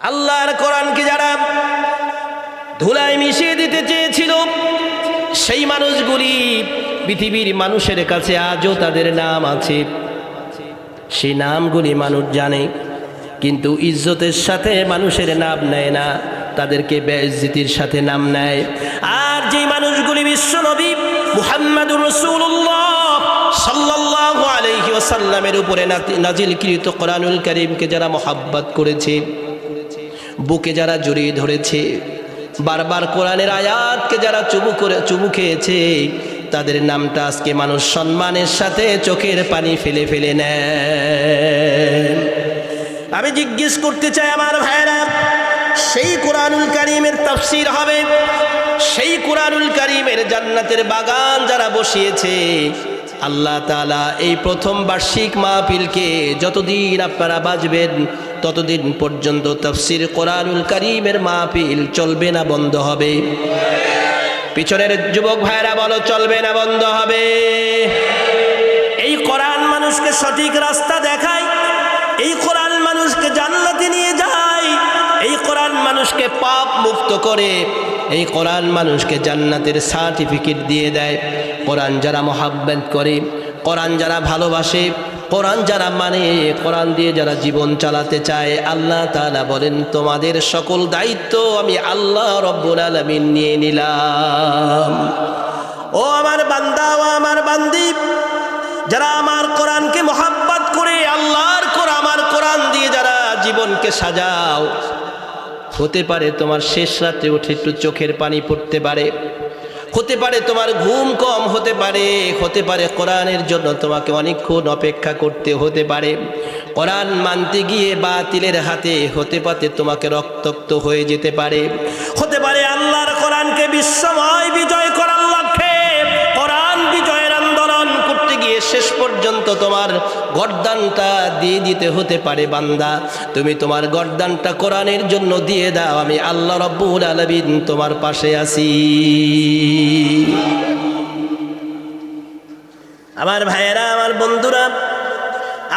আল্লাহর কোরআনকে যারা ধুলায় মিশিয়ে দিতে চেয়েছিল, সেই মানুষগুলি পৃথিবীর মানুষের কাছে আজও তাদের নাম আছে। সেই নামগুলি মানুষ জানে, কিন্তু ইজ্জতের সাথে মানুষের নাম নেয় না, তাদেরকে বেইজ্জতির সাথে নাম নেয়। আর যেই মানুষগুলি বিশ্বনবী মুহাম্মদুর রাসূলুল্লাহ সাল্লাল্লাহু আলাইহি ওয়াসাল্লামের উপরে নাজিলকৃত কোরআনুল কারীমকে যারা মহব্বত করেছে, বুকে যারা জড়িয়ে ধরেছে, বারবার কোরআনের আয়াতকে যারা চুমু খেয়েছে, তাদের নামটা আজকে মানুষ সম্মানের সাথে চোখের পানি ফেলে ফেলে নেয়। আমি জিজ্ঞেস করতে চাই আমার ভাইরা, সেই কোরআনুল কারীমের তাফসীর হবে, সেই কোরআনুল কারীমের জান্নাতের বাগান যারা বসিয়েছে, আল্লাহ তাআলা এই প্রথম বার্ষিক মাহফিলকে যতদিন আপনারা বাজবেন ততদিন পর্যন্ত তাফসীর কোরআনুল কারীমের মাহফিল চলবে না বন্ধ হবে? পিছনের যুবক ভাইরা বলো, চলবে না বন্ধ হবে? এই কোরআন মানুষকে সঠিক রাস্তা দেখায়, এই কোরআন মানুষকে জান্নাতে নিয়ে যায়, এই কোরআন মানুষকে পাপ মুক্ত করে, এই কোরআন মানুষকে জান্নাতের সার্টিফিকেট দিয়ে দেয়। কোরআন যারা মহাব্বত করে, কোরআন যারা ভালোবাসে, কোরআন যারা মানে, কোরআন দিয়ে যারা জীবন চালাতে চায়, আল্লাহ তাআলা বলেন তোমাদের সকল দায়িত্ব আমি আল্লাহ রব্বুল আলামিন নিয়ে নিলাম। ও আমার বান্দা, ও আমার বান্দি, যারা আমার কোরআনকে মহাব্বত করে, আল্লাহর কোরআন, আমার কোরআন দিয়ে যারা জীবনকে সাজাও, হতে পারে তোমার শেষ রাতে উঠে একটু চোখের পানি পড়তে পারে, হতে পারে তোমার ঘুম কম হতে পারে, হতে পারে কোরআনের জন্য তোমাকে অনেকক্ষণ অপেক্ষা করতে হতে পারে, কোরআন মানতে গিয়ে বাতিলের হাতে হতে পারে তোমাকে রক্তাক্ত হয়ে যেতে পারে, হতে পারে আল্লাহর কোরআনকে বিশ্বময় বিজয় করার লক্ষ্যে কোরআন বিজয়ের আন্দোলন করতে গিয়ে শেষ পর্যন্ত তোমার গর্দানটা দিয়ে দিতে হতে পারে। বান্দা, তুমি তোমার গর্দানটা কোরআনের জন্য দিয়ে দাও, আমি আল্লাহ রব্বুল আলামিন তোমার পাশে আছি। আমার ভাইয়েরা, আমার বন্ধুরা,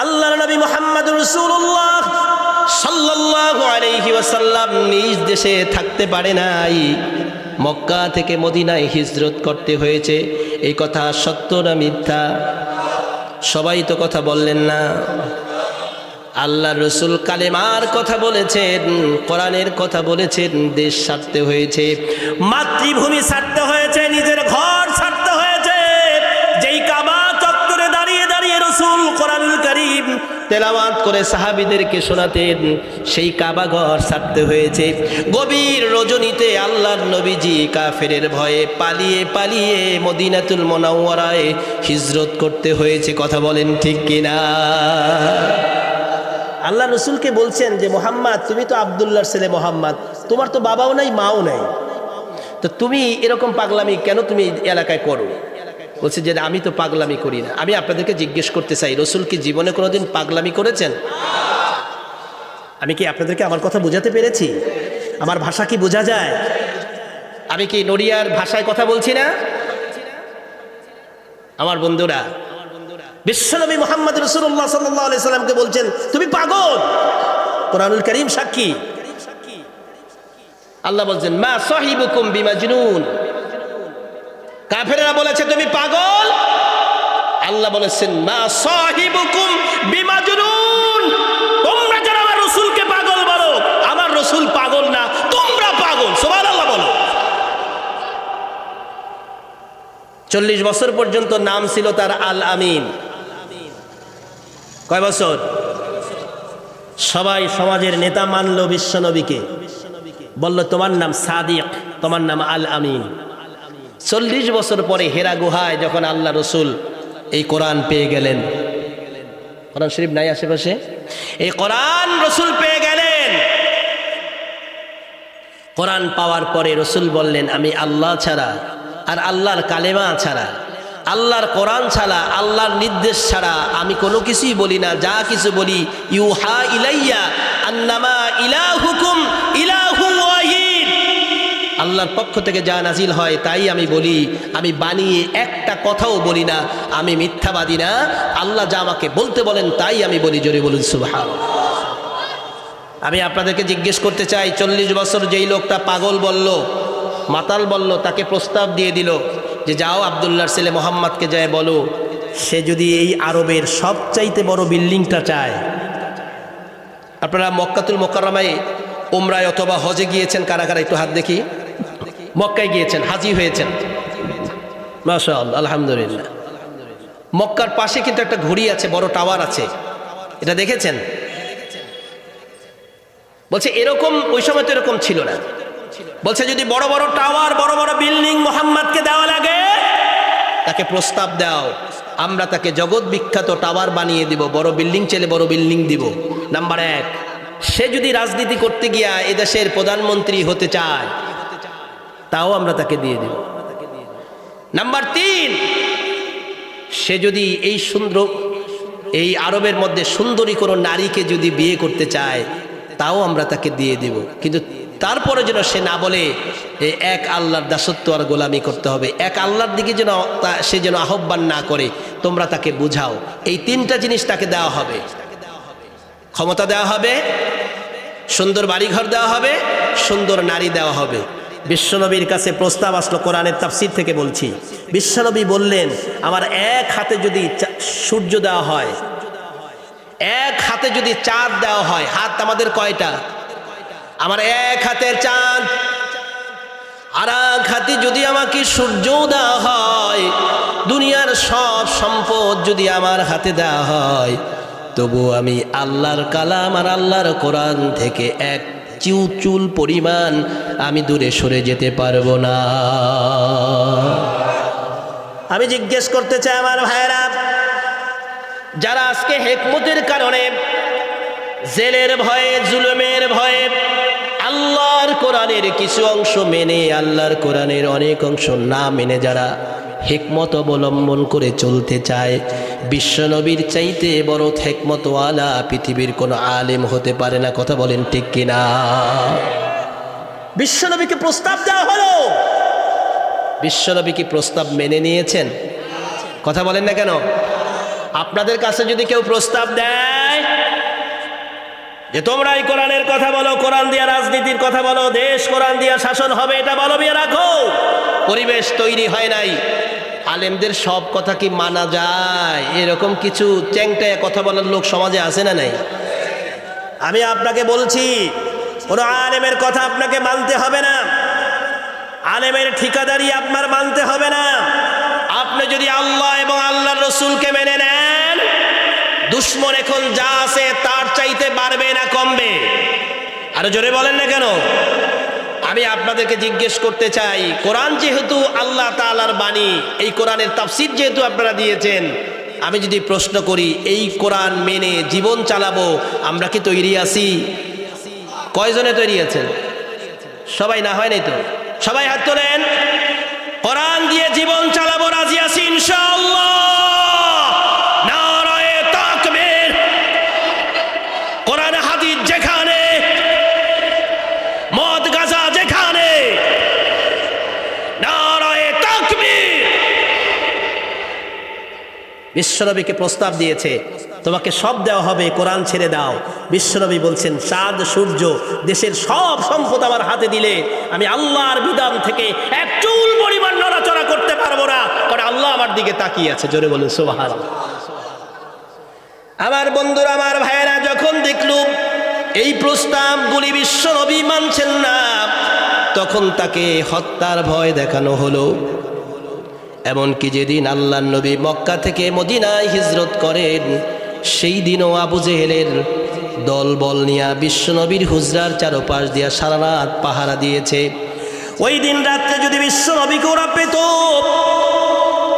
আল্লাহর নবী মুহাম্মদুর রাসূলুল্লাহ সাল্লাল্লাহু আলাইহি ওয়াসাল্লাম নিজ দেশে থাকতে পারে নাই, মক্কা থেকে মদিনায় হিজরত করতে হয়েছে। এই কথা সত্য না মিথ্যা? সবাই তো কথা বললেন না। আল্লাহর রাসূল কালেমার কথা বলেছেন, কোরআনের কথা বলেছেন, দেশ ছাড়তে হয়েছে, মাতৃভূমি ছাড়তে হয়েছে, নিজের ঘর ছাড়তে হয়েছে। যেই কাবা চত্বরে দাঁড়িয়ে দাঁড়িয়ে রাসূল কোরআনুল কারীম তেলাওয়াত করে সাহাবীদেরকে শোনাতেন, সেই কাবা ঘর ছাড়তে হয়েছে। গভীর রজনীতে আল্লাহর নবীজি কাফেরের ভয়ে পালিয়ে পালিয়ে মদিনাতুল মুনাওয়ারায় হিজরত করতে হয়েছে। কথা বলেন ঠিক কিনা? আল্লাহ রসুলকে বলছেন যে মোহাম্মদ, তুমি তো আব্দুল্লাহর ছেলে মোহাম্মদ, তোমার তো বাবাও নাই মাও নাই, তো তুমি এরকম পাগলামি কেন তুমি এলাকায় করো? বলছে যে আমি তো পাগলামি করি না। আমি আপনাদেরকে জিজ্ঞেস করতে চাই, রসুল কি জীবনে কোনোদিন পাগলামি করেছেন? আমি কি আপনাদেরকে আমার কথা বোঝাতে পেরেছি? আমার ভাষা কি বোঝা যায়? আমি কি নড়িয়ার ভাষায় কথা বলছি না? আমার বন্ধুরা, বিশ্বনবী মুহাম্মদ রাসূলুল্লাহ সাল্লাল্লাহু আলাইহি সাল্লামকে বলছেন তুমি পাগল। কোরআনুল কারীম সাক্ষী। আল্লাহ বলছেন মা সাহিবুকুম বিমাজনুন। কাফেররা বলেছে তুমি পাগল, আল্লাহ বলেছেন মা সাহিবুকুম বিমাজনুন। তোমরা যারা আমার রাসূলকে পাগল বলো, আমার রাসূল পাগল না, তোমরা পাগল। সুবহানাল্লাহ বলো। 40 বছর পর্যন্ত নাম ছিল তার আল আমিন। কয় বছর? সবাই সমাজের নেতা মানলো বিশ্বনবীকে, বলল তোমার নাম সাদিক, তোমার নাম আল আমিন। 40 বছর পরে হেরা গুহায় যখন আল্লাহ রসুল এই কোরআন পেয়ে গেলেন, কোরআন শরীফ নাই আশেপাশে, এই কোরআন রসুল পেয়ে গেলেন। কোরআন পাওয়ার পরে রসুল বললেন আমি আল্লাহ ছাড়া আর আল্লাহর কালেমা ছাড়া, আল্লাহর কোরআন ছাড়া, আল্লাহর নির্দেশ ছাড়া আমি কোনো কিছুই বলি না। যা কিছু বলি ইউহা ইলাইয়া আন্নামা ইলাহুকুম ইলাহুন ওয়াহিদ, আল্লাহর পক্ষ থেকে যা নাজিল হয় তাই আমি বলি। আমি বানিয়ে একটা কথাও বলি না, আমি মিথ্যাবাদী না। আল্লাহ যা আমাকে বলতে বলেন তাই আমি বলি। জোরে বলুন সুবহানাল্লাহ। আমি আপনাদেরকে জিজ্ঞেস করতে চাই, 40 বছর যেই লোকটা পাগল বলল, মাতাল বলল, তাকে প্রস্তাব দিয়ে দিল যে যাও আবদুল্লাহর ছেলে মোহাম্মদকে যায় বলো, সে যদি এই আরবের সবচাইতে বড় বিল্ডিংটা চায়। আপনারা মক্কাতুল মোকাররমায় উমরায় অথবা হজে গিয়েছেন কারা কারা, একটু হাত দেখি। মক্কায় গিয়েছেন, হাজি হয়েছেন, মাশাআল্লাহ, আলহামদুলিল্লাহ। মক্কার পাশে কিন্তু একটা ঘড়ি আছে, বড় টাওয়ার আছে, এটা দেখেছেন? বলছে এরকম ওই সময় তো এরকম ছিল না। বলছে যদি বড় বড় টাওয়ার, বড় বড় বিল্ডিং মোহাম্মদকে দেওয়া লাগে, তাকে প্রস্তাব দাও, আমরা তাকে জগৎ বিখ্যাত টাওয়ার বানিয়ে দিব, বড় বিল্ডিং চাইলে বড় বিল্ডিং দিব। নাম্বার 1, সে যদি রাজনীতি করতে গিয়া এদেশের প্রধানমন্ত্রী হতে চায়, তাও আমরা তাকে দিয়ে দিব। নাম্বার 3, সে যদি এই আরবের মধ্যে সুন্দরী কোনো নারীকে যদি বিয়ে করতে চায়, তাও আমরা তাকে দিয়ে দিব। কিন্তু তারপরে যেন সে না বলে যে এক আল্লাহর দাসত্ব আর গোলামি করতে হবে, এক আল্লাহর দিকে যেন সে যেন আহ্বান না করে, তোমরা তাকে বুঝাও। এই 3টা জিনিস তাকে দেওয়া হবে। ক্ষমতা দেওয়া হবে, সুন্দর বাড়িঘর দেওয়া হবে, সুন্দর নারী দেওয়া হবে। বিশ্বনবীর কাছে প্রস্তাব আসলো, কোরআনের তাফসীর থেকে বলছি। বিশ্বনবী বললেন, আমার এক হাতে যদি সূর্য দেওয়া হয়, এক হাতে যদি চাঁদ দেওয়া হয়, হাত আমাদের কয়টা? আমার এক হাতের চাঁদ, আর এক হাতে যদি আমাকে সূর্য দেওয়া হয়, দুনিয়ার সব সম্পদ যদি আমার হাতে দেওয়া হয়, তবু আমি আল্লাহর কালাম আর আল্লাহর কোরআন থেকে এক চুল পরিমাণ আমি দূরে সরে যেতে পারবো না। আমি জিজ্ঞেস করতে চাই আমার ভাইরা, যারা আজকে হিকমতের কারণে, জেলের ভয়ে, জুলুমের ভয়ে আল্লাহর কোরআনের কিছু অংশ মেনে, আল্লাহর কোরআনের অনেক অংশ না মেনে যারা হিকমত অবলম্বন করে চলতে চায়, বিশ্বনবীর চাইতে বড় হিকমতওয়ালা পৃথিবীর কোনো আলেম হতে পারে না। কথা বলেন ঠিক কিনা? বিশ্বনবীকে প্রস্তাব দেওয়া হলো, বিশ্বনবী কি প্রস্তাব মেনে নিয়েছেন? কথা বলেন না কেন? আপনাদের কাছে যদি কেউ প্রস্তাব দেয় যে তোমরা এই কোরআনের কথা বলো, কোরআন দিয়া রাজনীতির কথা বলো, দেশ কোরআন দিয়া শাসন হবে, এটা বলো, বিয়ে রাখো, পরিবেশ তৈরি হয় নাই। আলেমদের সব কথা কি মানা যায়? এরকম কিছু চ্যাংটায় কথা বলার লোক সমাজে আছে না নাই? আমি আপনাকে বলছি, কোনো আলেমের কথা আপনাকে মানতে হবে না, আলেমের ঠিকাদারি আপনার মানতে হবে না। আপনি যদি আল্লাহ এবং আল্লাহর রসুলকে মেনে নেন, দুশ্মন এখন যা আছে তার চাইতে বাড়বে না কমবে? আরো জোরে বলেন না কেন? আমি আপনাদেরকে জিজ্ঞেস করতে চাই, কোরআন যেহেতু আল্লাহ তাআলার বাণী, এই কোরআনের তাফসীর যেহেতু আপনারা দিয়েছেন, আমি যদি প্রশ্ন করি, এই কোরআন মেনে জীবন চালাবো, আমরা কি তৈরি আছি? কয়জনে তৈরি আছেন? সবাই না, হয় নাই তো? সবাই হাত তোলেন। কোরআন দিয়ে জীবন চালাবো, রাজি আছি ইনশাআল্লাহ? নারায়ে তাকবীর। কোরআন হাদিস যেখানে, মদ গাঁজা যেখানে, নারায়ে তাকবীর। বিশ্বনবীকে প্রস্তাব দিয়েছে, তোমাকে সব দেওয়া হবে, কোরআন ছেড়ে দাও। বিশ্বনবী বলছেন, চাঁদ সূর্য দেশের সব সম্পদ আমার হাতে দিলে আমি আল্লাহর বিধান থেকে এক চুল পরিমাণ নড়াচড়া করতে পারবো না, কারণ আল্লাহ আমার দিকে তাকিয়ে আছে। জোরে বলুন সুবহানাল্লাহ। আমার বন্ধুরা, আমার ভাইয়েরা, যখন দেখলুম এই প্রস্তাবগুলি বিশ্বনবী মানছেন না, তখন তাকে হত্যার ভয় দেখানো হলো। এমনকি যেদিন আল্লাহর নবী মক্কা থেকে মদিনায় হিজরত করেন, সেই দিনও আবু জেহেলের দল বল নিয়ে বিশ্বনবীর হুজরার চারপাশ দিয়া সারা রাত পাহারা দিয়েছে। ওই দিন রাত্রে যদি বিশ্বনবীকে ওরা পেত,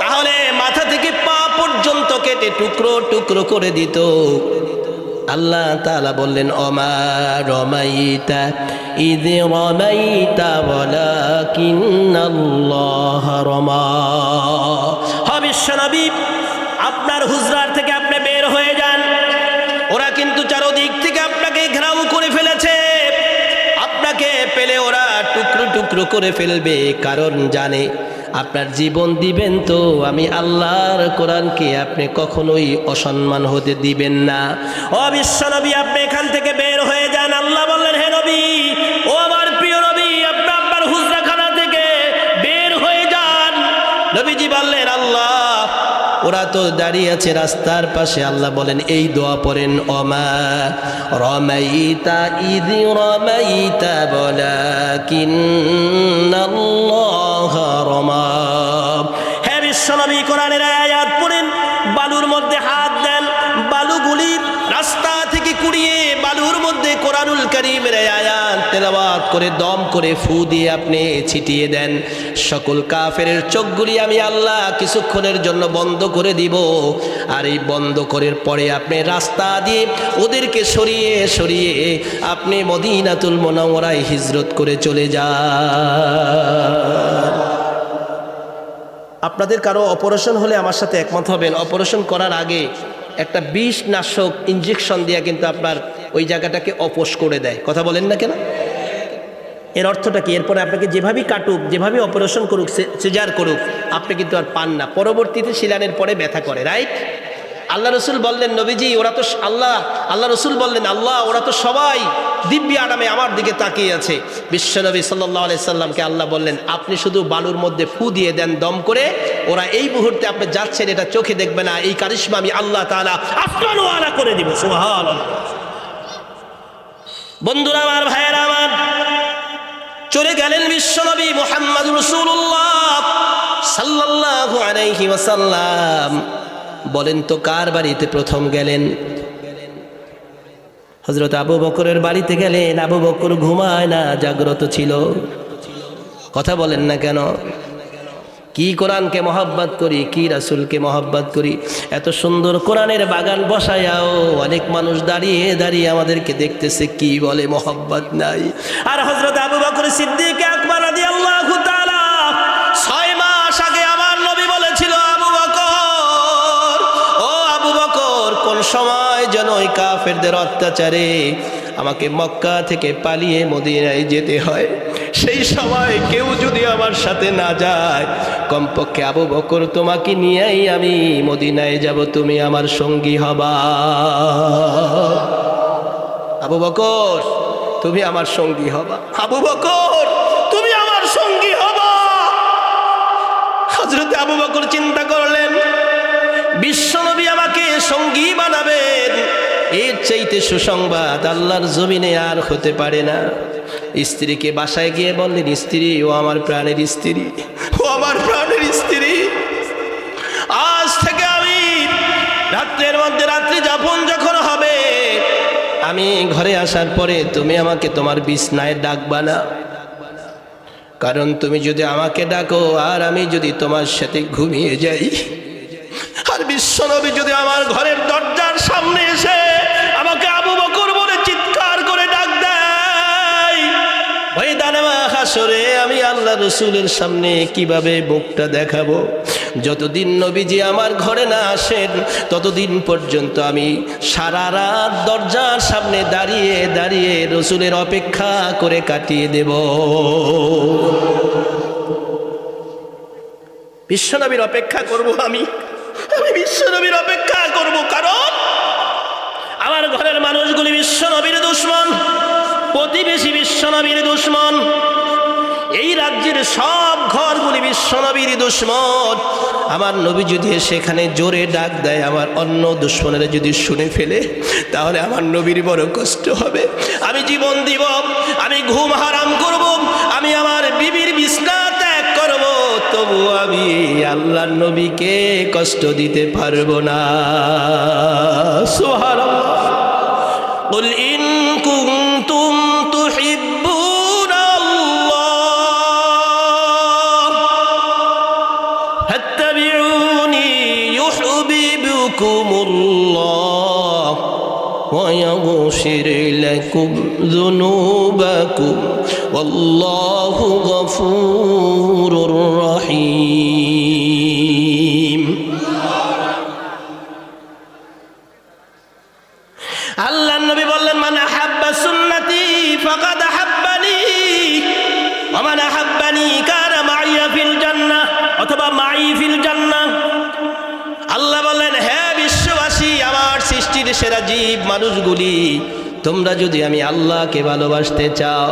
তাহলে মাথা থেকে পা পর্যন্ত কেটে টুকরো টুকরো করে দিত। আল্লাহ তাআলা বললেন, ওমা রমাইতা ইয রমাইতা ওয়ালাকিন্নাল্লাহ রমা। বিশ্বনবী, আপনার হুজরার থেকে আপনি বের হয়ে যান, ওরা কিন্তু চারদিক থেকে আপনাকে ঘেরাও করে ফেলেছে, আপনাকে পেলে ওরা টুকরো টুকরো করে ফেলবে, কারণ জানে আপনার জীবন দিবেন তো আমি আল্লাহর কোরআনকে আপনি কখনোই অসম্মান হতে দিবেন না। ও বিশ্বনবী, আপনি এখান থেকে বের হয়ে যান। যান। আল্লাহ বললেন, হে নবী, ও আমার প্রিয় নবী, আপনি আপনার হুজরাখানা থেকে বের হয়ে যান। নবীজি বললেন, আল্লাহ, ওরা তো দাঁড়িয়ে আছে রাস্তার পাশে। আল্লাহ বলেন, এই দোয়া পড়েন, ওমা রমাইতা ইয রমাইতা ওয়ালাকিন্নাল্লাহ রমা। হে বিশ্বনবী, কোরআনের আয়াত পড়েন, বালুর মধ্যে হাত দেন, বালুগুলি রাস্তা থেকে কুড়িয়ে বালুর মধ্যে কোরআনুল কারীমের আয়াত তেলাওয়াত করে দম করে ফু দিয়ে আপনি ছিটিয়ে দেন। সকল কাফেরের চোখগুলি আমি আল্লাহ কিছুক্ষণের জন্য বন্ধ করে দিব। আর এই বন্ধ করার পরে আপনি রাস্তা দিয়ে ওদেরকে সরিয়ে সরিয়ে আপনি মদিনাতুল মুনাওয়ারায় হিজরত করে চলে যান। আপনাদের কারো অপারেশন হলে আমার সাথে একমত হবেন, অপারেশন করার আগে একটা বিষনাশক ইঞ্জেকশন দিয়ে কিন্তু আপনার ওই জায়গাটাকে অপোষ করে দেয়। কথা বলেন না কেন? এর অর্থটা কি? এরপরে আপনাকে যেভাবেই কাটুক, যেভাবে অপারেশন করুক, সিজার করুক, আপনি কিন্তু আর পান না। পরবর্তীতে শিলানের পরে ব্যথা করে, রাইট? আল্লাহ রসুল বললেন, নবীজি, ওরা তো আল্লাহ রসুল বললেন, আল্লাহ, ওরা তো সবাই দিব্যি আরামে আমার দিকে তাকিয়ে আছে। বিশ্বনবী সাল্লাল্লাহু আলাইহি সাল্লামকে আল্লাহ বললেন, আপনি শুধু বালুর মধ্যে ফু দিয়ে দেন দম করে, ওরা এই মুহূর্তে আপনি যাচ্ছেন এটা চোখে দেখবে না। এই কারিশমা আমি আল্লাহ তাআলা আসমানওয়ালা করে দিব। সুবহানাল্লাহ। বন্ধুরা আমার, ভাইয়েরা আমার, চলে গেলেন বিশ্বনবী মুহাম্মদুর রাসূলুল্লাহ সাল্লাল্লাহু আলাইহি ওয়াসাল্লাম। বলেন তো কার বাড়িতে প্রথম গেলেন? হযরত আবু বকরের বাড়িতে গেলেন। আবু বকর ঘুমায় না, জাগ্রত ছিল। কথা বলেন না কেন? কি কোরআনকে মহব্বত করি, কি রাসূলকে মহব্বত করি। এত সুন্দর কোরআনের বাগান বসায়াও অনেক মানুষ দাঁড়িয়ে দাঁড়িয়ে আমাদেরকে দেখতেছে, কি বলে মহব্বত নাই। আর হযরত আবু বকর সিদ্দিক আকবর রাদিয়াল্লাহু তাআলা 6 মাস আগে আমার নবী বলেছিল, আবু বকর, ও আবু বকর, কোন সময় যেন ওই কাফেরদের অত্যাচারে আমাকে মক্কা থেকে পালিয়ে মদিনায় যেতে হয়, সেই সময় কেউ যদি আমার সাথে না যায়, কমপক্ষে আবু বকর তোমাকে নিয়েই আমি মদিনায় যাব, তুমি আমার সঙ্গী হবা। আবু বকর, তুমি আমার সঙ্গী হবা। আবু বকর, তুমি আমার সঙ্গী হবা। হযরত আবু বকর চিন্তা করলেন, বিশ্বনবী আমাকে সঙ্গী বানাবেন, এর চাইতে সুসংবাদ আল্লাহর জমিনে আর হতে পারে না। স্ত্রীকে বাসায় গিয়ে বললেন, স্ত্রী, ও আমার প্রাণের স্ত্রী, ও আমার প্রাণের স্ত্রী, আজ থেকে আমি রাত্রের মধ্যে রাত্রি যাপন যখন হবে, আমি ঘরে আসার পরে তুমি আমাকে তোমার বিছনায় ডাকবা না। কারণ তুমি যদি আমাকে ডাকো আর আমি যদি তোমার সাথে ঘুমিয়ে যাই, আর বিশ্বনবী যদি আমার ঘরের দরজার সামনে এসে আমাকে আবু বকর বলে চিৎকার করে ডাক দেয়, ময়দানে হাসরে আমি আল্লাহ রসুলের সামনে কিভাবে মুখটা দেখাবো? যতদিন নবীজি আমার ঘরে না আসেন, ততদিন পর্যন্ত আমি সারা রাত দরজার সামনে দাঁড়িয়ে দাঁড়িয়ে রসুলের অপেক্ষা করে কাটিয়ে দেব। বিশ্বনবীর অপেক্ষা করব আমি বিশ্বনবীর অপেক্ষা করব। কারণ আমার ঘরের মানুষগুলি বিশ্বনবীর দুশমন, প্রতিবেশী বিশ্বনবীর দুশমন, এই রাজ্যের সব ঘরগুলি বিশ্বনবীর দুশমন। আমার নবী যদি সেখানে জোরে ডাক দেয়, আমার অন্য দুশমনেরা যদি শুনে ফেলে, তাহলে আমার নবীর বড় কষ্ট হবে। আমি জীবন দিব, আমি ঘুম হারাম করব, আমি আমার বিবির বিছনা ত্যাগ করব, তবু আমি আল্লাহর নবীকে কষ্ট দিতে পারবো না। সুবহানাল্লাহ। কুল ইন কুনতুম তুহিব্বুনাল্লাহ ফাত্তাবিউনি ইউহিব্বুকুমুল্লাহ ওয়া ইয়াগফির লাকুম যুনুবাকুম ওয়াল্লাহু গফুরুর রহিম। আল্লাহর নবী বললেন, মান আহাব্বা সুন্নতি ফাকাদ আহাব্বানি ওয়া মান আহাব্বানি কানা মাইয়া ফিল জান্নাহ অথবা মাই ফিল জান্নাহ। আল্লাহ বললেন, হে বিশ্ববাসী, আমার সৃষ্টির সেরা জীব মানুষগুলি তোমরা যদি আমি আল্লাহকে ভালোবাসতে চাও,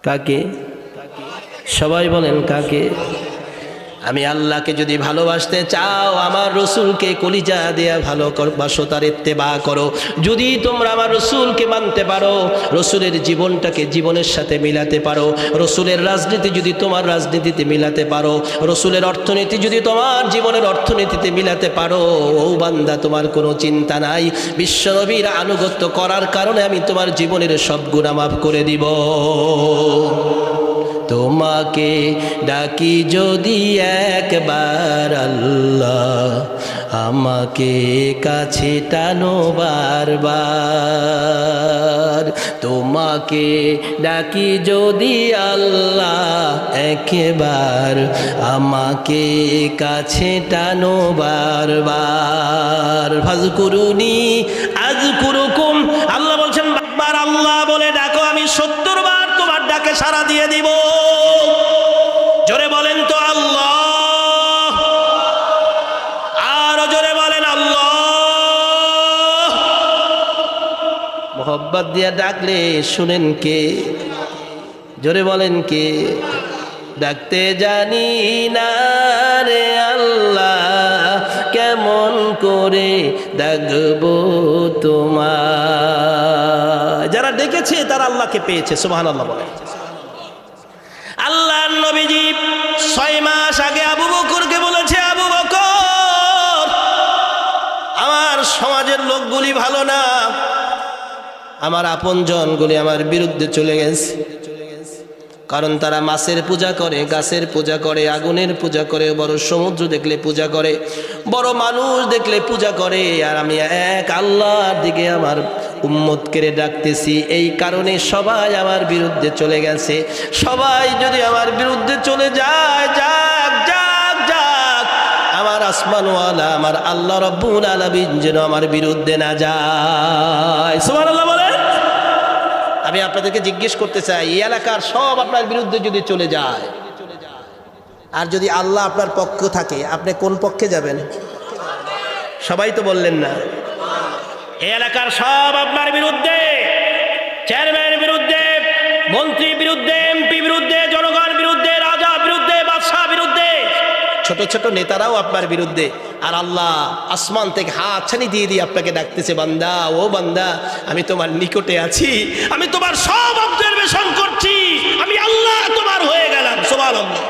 কাকে? সবাই বলেন কাকে? আমি আল্লাহকে যদি ভালোবাসতে চাও, আমার রসুলকে কলিজা দেয়া ভালোবাসো, তার ইত্তেবা করো। যদি তোমরা আমার রসুলকে মানতে পারো, রসুলের জীবনটাকে জীবনের সাথে মিলাতে পারো, রসুলের রাজনীতি যদি তোমার রাজনীতিতে মিলাতে পারো, রসুলের অর্থনীতি যদি তোমার জীবনের অর্থনীতিতে মিলাতে পারো, ও বান্দা তোমার কোনো চিন্তা নাই, বিশ্বনবীর আনুগত্য করার কারণে আমি তোমার জীবনের সব গুনাহ মাফ করে দিব। তোমাকে ডাকি যদি একবার আল্লাহ, আমাকে কাছে টানো বারবার। তোমাকে ডাকি যদি আল্লাহ একবার, আমাকে কাছে টানো বারবার। ফাজকুরুনি আযকুরুকুম, আল্লাহ বলছেন বারবার আল্লাহ বলে ডাকো, আমি 70 বার তোমার ডাকে সাড়া দিয়ে দিব। জোরে বলেন তো আল্লাহ, আরো জোরে বলেন আল্লাহ। মোহব্বত দিয়া ডাকলে শুনেন কে? জোরে বলেন কে? ডাকতে জানি না রে আল্লাহ, কেমন করে ডাকবো তোমায়। যারা ডেকেছে তারা আল্লাহকে পেয়েছে, সুবহানাল্লাহ বলেন। আল্লাহর নবীজি 6 মাস আগে আবু বকরকে বলেছে, আবু বকর, আমার সমাজের লোকগুলি ভালো না, আমার আপনজনগুলি আমার বিরুদ্ধে চলে গেছে। কারণ তারা মাছের পূজা করে, গাছের পূজা করে, আগুনের পূজা করে, বড় সমুদ্র দেখলে পূজা করে, বড় মানুষ দেখলে পূজা করে, আর আমি এক আল্লাহর দিকে আমার উম্মতকে ডাকতেছি। এই কারণে সবাই আমার বিরুদ্ধে চলে গেছে। সবাই যদি আমার বিরুদ্ধে চলে যায়, যাক যাক যাক, আমার আসমানওয়ালা আমার আল্লাহ রাব্বুল আলামিন যেন আমার বিরুদ্ধে না যায়। সুবহানাল্লাহ বলেন। আমি আপনাদেরকে জিজ্ঞেস করতে চাই, এই এলাকার সব আপনার বিরুদ্ধে যদি চলে যায়, আর যদি আল্লাহ আপনার পক্ষ থাকে, আপনি কোন পক্ষে যাবেন? সবাই তো বললেন না। এই এলাকার সব আপনার বিরুদ্ধে, চেয়ারম্যান বিরুদ্ধে, মন্ত্রী বিরুদ্ধে, এমপি বিরুদ্ধে, জনগণ বিরুদ্ধে, রাজা বিরুদ্ধে, বাদশাহ বিরুদ্ধে, ছোট ছোট নেতারাও আপনার বিরুদ্ধে। আর আল্লাহ আসমান থেকে হাত ছানি দিয়ে দিয়ে আপনাকে ডাকতেছে, বান্দা ও বান্দা, আমি তোমার নিকটে আছি, আমি তোমার সব অবজারভেশন করছি, আমি আল্লাহ তোমার হয়ে গেলাম। সুবহানাল্লাহ।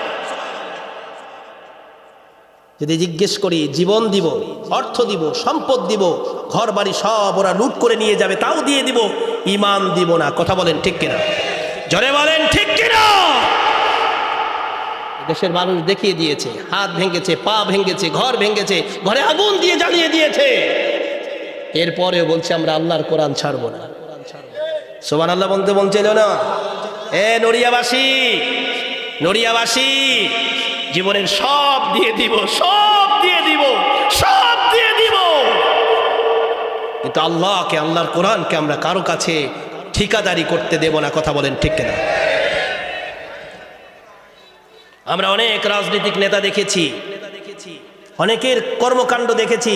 যদি জিজ্ঞেস করি, জীবন দিব, অর্থ দিব, সম্পদ দিব, ঘর বাড়ি সব ওরা লুট করে নিয়ে যাবে, তাও দিয়ে দিব, ঈমান দিব না। কথা বলেন ঠিক কিনা? জোরে বলেন ঠিক কিনা? দেশের মানুষ দেখিয়ে দিয়েছে, হাত ভেঙেছে, পা ভেঙেছে, ঘর ভেঙেছে, ঘরে আগুন দিয়ে জ্বালিয়ে দিয়েছে। এরপরেও বলছে আমরা আল্লাহর কোরআন ছাড়বো না। সুবহানাল্লাহ বলতে বলছিল না? এ নড়িয়াবাসী, নড়িয়াবাসী, জীবনের সব দিয়ে দিব, সব দিয়ে দিব, সব দিয়ে দিব, কিন্তু আল্লাহকে, আল্লাহর কোরআনকে আমরা কারো কাছে ঠিকাদারি করতে দেব না। কথা বলেন ঠিক কিনা? আমরা অনেক রাজনৈতিক নেতা দেখেছি, অনেকের কর্মকাণ্ড দেখেছি,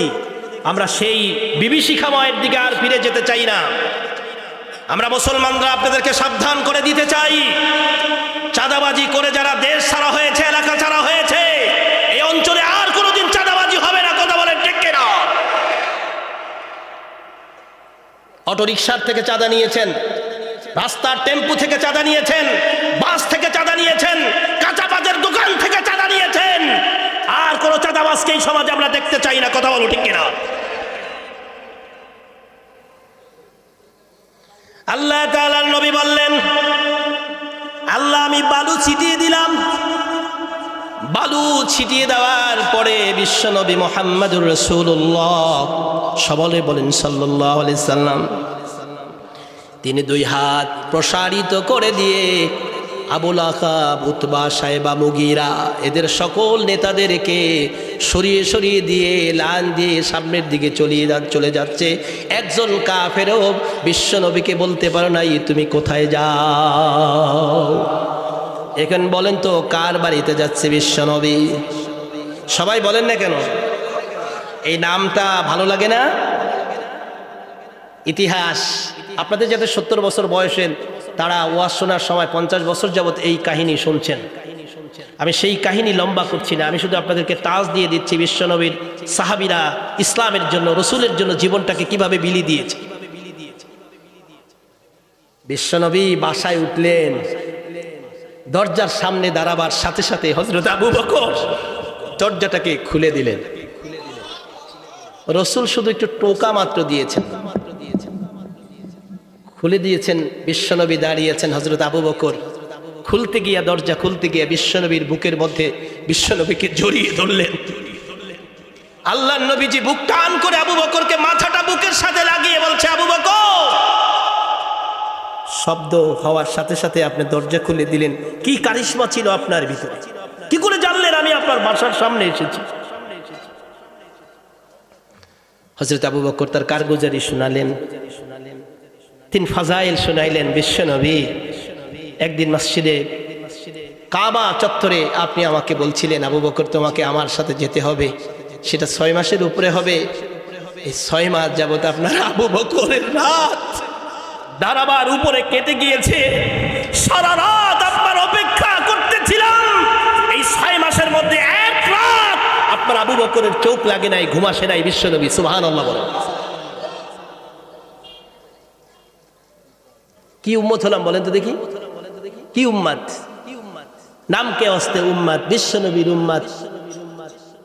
আমরা সেই বিভীষিকাময়ের দিকে আর ফিরে যেতে চাই না। আমরা মুসলমানরা আপনাদেরকে সাবধান করে দিতে চাই, চাঁদাবাজি করে যারা দেশ ছাড়া হয়েছে, এলাকা ছাড়া হয়েছে, এই অঞ্চলে আর কোনোদিন চাঁদাবাজি হবে না। কথা বলেন ঠিক কিনা? অটোরিকশার থেকে চাঁদা নিয়েছেন, রাস্তার টেম্পু থেকে চাঁদা নিয়েছেন, বাস থেকে চাঁদা নিয়েছেন, কাঁচা বাজার দোকান থেকে চাঁদা নিয়েছেন, আর কোনো চাঁদাবাজকে এই সমাজে আমরা দেখতে চাই না। কথা বলো ঠিক কিনা? আল্লাহ তাআলার নবী বললেন, আল্লাহ আমি বালু ছিটিয়ে দিলাম। বালু ছিটিয়ে দেওয়ার পরে বিশ্বনবী মুহাম্মদুর রাসূলুল্লাহ, সবলে বলেন সাল্লাল্লাহু আলাইহি সাল্লাম, তিনি 2 হাত প্রসারিত করে দিয়ে আবুল আহাব, উতবা, সাইবা, মুগীরা, এদের সকল নেতাদেরকে সরিয়ে সরিয়ে দিয়ে লান দিয়ে সামনের দিকে চলে যাচ্ছে। একজন কাফেরও বিশ্বনবীকে বলতে পারো নাই তুমি কোথায় যাও। এখন বলেন তো কার বাড়িতে যাচ্ছে বিশ্বনবী? সবাই বলেন না কেন? এই নামটা ভালো লাগে না? ইতিহাস। আপনাদের যাদের 70 বছর বয়সের, তারা ওয়াজ শোনার সময় 50 বছর যাবৎ এই কাহিনী শুনছেন। আমি সেই কাহিনী লম্বা করছি না, আমি শুধু আপনাদেরকে তাজ দিয়ে দিচ্ছি বিশ্বনবীর সাহাবীরা ইসলামের জন্য, রসুলের জন্য জীবনটাকে কিভাবে বিলি দিয়েছে। বিশ্বনবী বাসায় উঠলেন, দরজার সামনে দাঁড়াবার সাথে সাথে হযরত আবু বকর দরজাটাকে খুলে দিলেন। রসুল শুধু একটু টোকা মাত্র দিয়েছেন, খুলে দিয়েছেন। বিশ্বনবী দাঁড়িয়েছেন, হযরত আবু বকর খুলতে গিয়া, দরজা খুলতে গিয়া বিশ্বনবীর বুকের মধ্যে বিশ্বনবীকে জড়িয়ে ধরলেন। আল্লাহর নবীজি বুক টান করে আবু বকরকে মাথাটা বুকের সাথে লাগিয়ে বলছে, আবু বকর। শব্দ হওয়ার সাথে সাথে আপনি দরজা খুলে দিলেন। কি কারিশমা ছিল আপনার ভিতরে, কি করে জানলেন আমি আপনার বাসার সামনে এসেছি? হযরত আবু বকর তার কারগুজারি শোনালেন, তিন ফাজাইল শোনাইলেন। বিশ্বনবী একদিন মসজিদে কাবা চত্বরে আপনি আমাকে বলছিলেন, আবু বকর তোমাকে আমার সাথে যেতে হবে, সেটা 6 মাসের উপরে হবে। এই 6 মাস যাবত আপনার আবু বকরের রাত দাঁড়াবার উপরে কেটে গিয়েছে। সারা রাত আপনার অপেক্ষা করতেছিলাম। এই 6 মাসের মধ্যে এক রাত আপনার আবু বকরের চোখ লাগে নাই, ঘুমাসে নাই। বিশ্বনবী সুবহানাল্লাহ বলেন। কি উম্মত হলাম বলেন তো দেখি, কি উম্মত? নাম কে অস্তে উম্মত, বিশ্বনবীর উম্মত।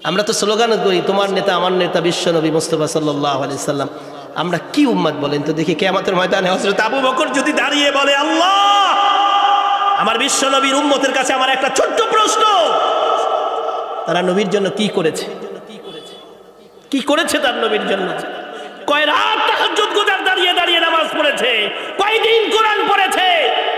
আমরা তো স্লোগান করি, তোমার নেতা আমার নেতা বিশ্বনবী মুস্তাফা সাল্লাল্লাহু আলাইহি সাল্লাম। আমরা কি উম্মত বলেন তো দেখি? কিয়ামতের ময়দানে হযরত আবু বকর যদি দাঁড়িয়ে বলে, আল্লাহ আমার বিশ্বনবীর উম্মতের কাছে আমার একটা ছোট্ট প্রশ্ন, তারা নবীর জন্য কি করেছে? কি করেছে তার নবীর জন্য? কয় রাত তাহাজ্জুদ গুজার দাঁড়িয়ে দাঁড়িয়ে নামাজ পড়েছে, কয়দিন কোরআন পড়েছে,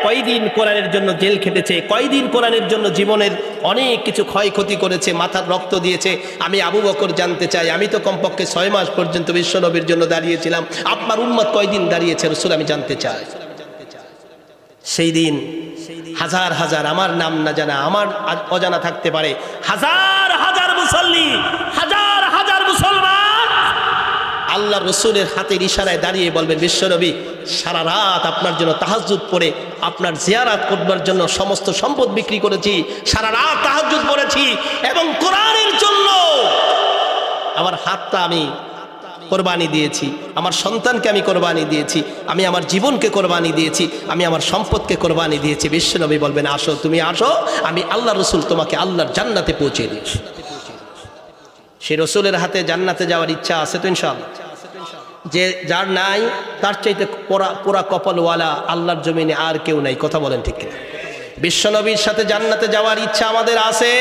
কয়দিন কোরআনের জন্য জেল খেটেছে, কয়দিন কোরআনের জন্য জীবনের অনেক কিছু ক্ষয়ক্ষতি করেছে, মাথার রক্ত দিয়েছে। আমি আবু বকর জানতে চাই, আমি তো কমপক্ষে 6 মাস পর্যন্ত বিশ্বনবীর জন্য দাঁড়িয়েছিলাম, আপনার উম্মত কয়দিন দাঁড়িয়েছে রাসূল, আমি জানতে চাই। সেই দিন হাজার হাজার, আমার নাম না জানা, আমার অজানা থাকতে পারে, হাজার হাজার মুসল্লি, হাজার হাজার মুসলমান আল্লাহ রসুলের হাতের ইশারায় দাঁড়িয়ে বলবেন, বিশ্বনবী সারা রাত আপনার জন্য তাহাজ্জুদ পড়ে আপনার জিয়ারত করবার জন্য সমস্ত সম্পদ বিক্রি করেছি, সারা রাত তাহাজ্জুদ পড়েছি, এবং কোরআনের জন্য আমার হাতটা আমি কোরবানি দিয়েছি, আমার সন্তানকে আমি কোরবানি দিয়েছি, আমি আমার জীবনকে কোরবানি দিয়েছি, আমি আমার সম্পদকে কোরবানি দিয়েছি। বিশ্বনবী বলবেন, আসো, তুমি আসো, আমি আল্লাহ রসুল তোমাকে আল্লাহর জান্নাতে পৌঁছে দিয়েছি। সেই রসুলের হাতে জান্নাতে যাওয়ার ইচ্ছা আছে তো ইনশাআল্লাহ? যে যার নাই তার চাইতে পোড়া কপালওয়ালা আল্লাহর জমিনে আর কেউ নাই। কথা বলেন ঠিক কিনা? বিশ্বনবীর সাথে জান্নাতে যাওয়ার ইচ্ছা আমাদের আছে।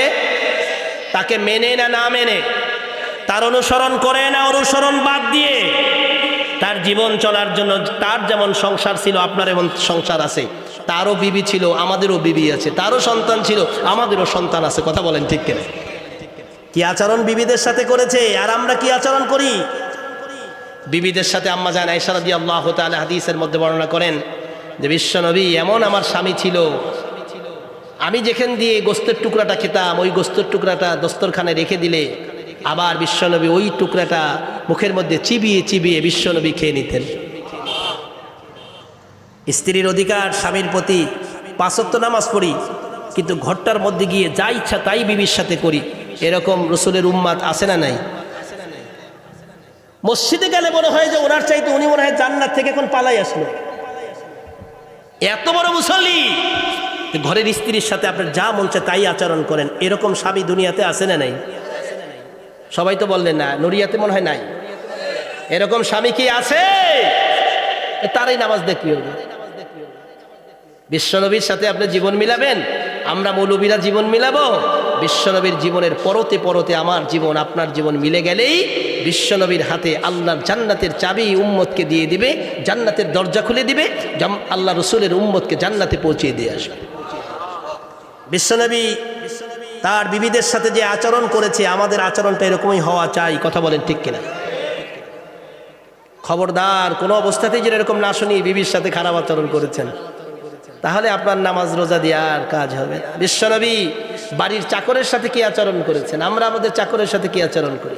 তাকে মেনে না মেনে, তার অনুসরণ করে না অনুসরণ বাদ দিয়ে, তার জীবন চলার জন্য, তার যেমন সংসার ছিল আপনার এমন সংসার আছে, তারও বিবি ছিল আমাদেরও বিবি আছে, তারও সন্তান ছিল আমাদেরও সন্তান আছে। কথা বলেন ঠিক কিনা? কি আচরণ বিবিদের সাথে করেছে, আর আমরা কি আচরণ করি বিবিদের সাথে? আম্মা জান আয়েশা রাদিয়াল্লাহু তাআলা হাদিসের মধ্যে বর্ণনা করেন যে বিশ্বনবী এমন আমার স্বামী ছিল, আমি যেখান দিয়ে গোস্তের টুকরাটা খেতাম, ওই গোস্তের টুকরাটা দস্তরখানে রেখে দিলে আবার বিশ্বনবী ওই টুকরাটা মুখের মধ্যে চিবিয়ে চিবিয়ে বিশ্বনবী খেয়ে নিতেন। স্ত্রীর অধিকার স্বামীর প্রতি, 5 ওয়াক্ত নামাজ পড়ি, কিন্তু ঘরটার মধ্যে গিয়ে যা ইচ্ছা তাই বিবির সাথে করি, এরকম রসুলের উম্মাত আছে না নাই? মসজিদে গেলে মনে হয় যে ওনার চাইতে উনি মনে হয় জান্নাত থেকে এখন পালাই আসলো। এত বড় মুসল্লি, ঘরের স্ত্রীর সাথে আপনার যা মন চায় তাই আচরণ করেন, এরকম স্বামী দুনিয়াতে আছে না নাই? সবাই তো বললেন না, নুরিয়াতে মনে হয় নাই। এরকম স্বামী কি আছে? তারই নামাজ দেখি হবে। বিশ্বনবীর সাথে আপনি জীবন মিলাবেন, আমরা মৌলবীরা জীবন মিলাবো। বিশ্বনবীর জীবনের পরতে পরতে আমার জীবন আপনার জীবন মিলে গেলেই বিশ্বনবীর হাতে আল্লাহর জান্নাতের চাবি উম্মতকে দিয়ে দিবে, জান্নাতের দরজা খুলে দিবে, আল্লাহ রসুলের উম্মতকে জান্নাতে পৌঁছে দিয়ে আসবে। বিশ্বনবী তার বিবিদের সাথে যে আচরণ করেছে, আমাদের আচরণটা এরকমই হওয়া চাই। কথা বলেন ঠিক কিনা? খবরদার, কোনো অবস্থাতেই যেন এরকম না শুনি বিবির সাথে খারাপ আচরণ করেছেন, তাহলে আপনার নামাজ রোজা দিয়ে আর কাজ হবে না। বিশ্বনবী বাড়ির চাকরের সাথে কি আচরণ করেছেন, আমরা আমাদের চাকরের সাথে কি আচরণ করি?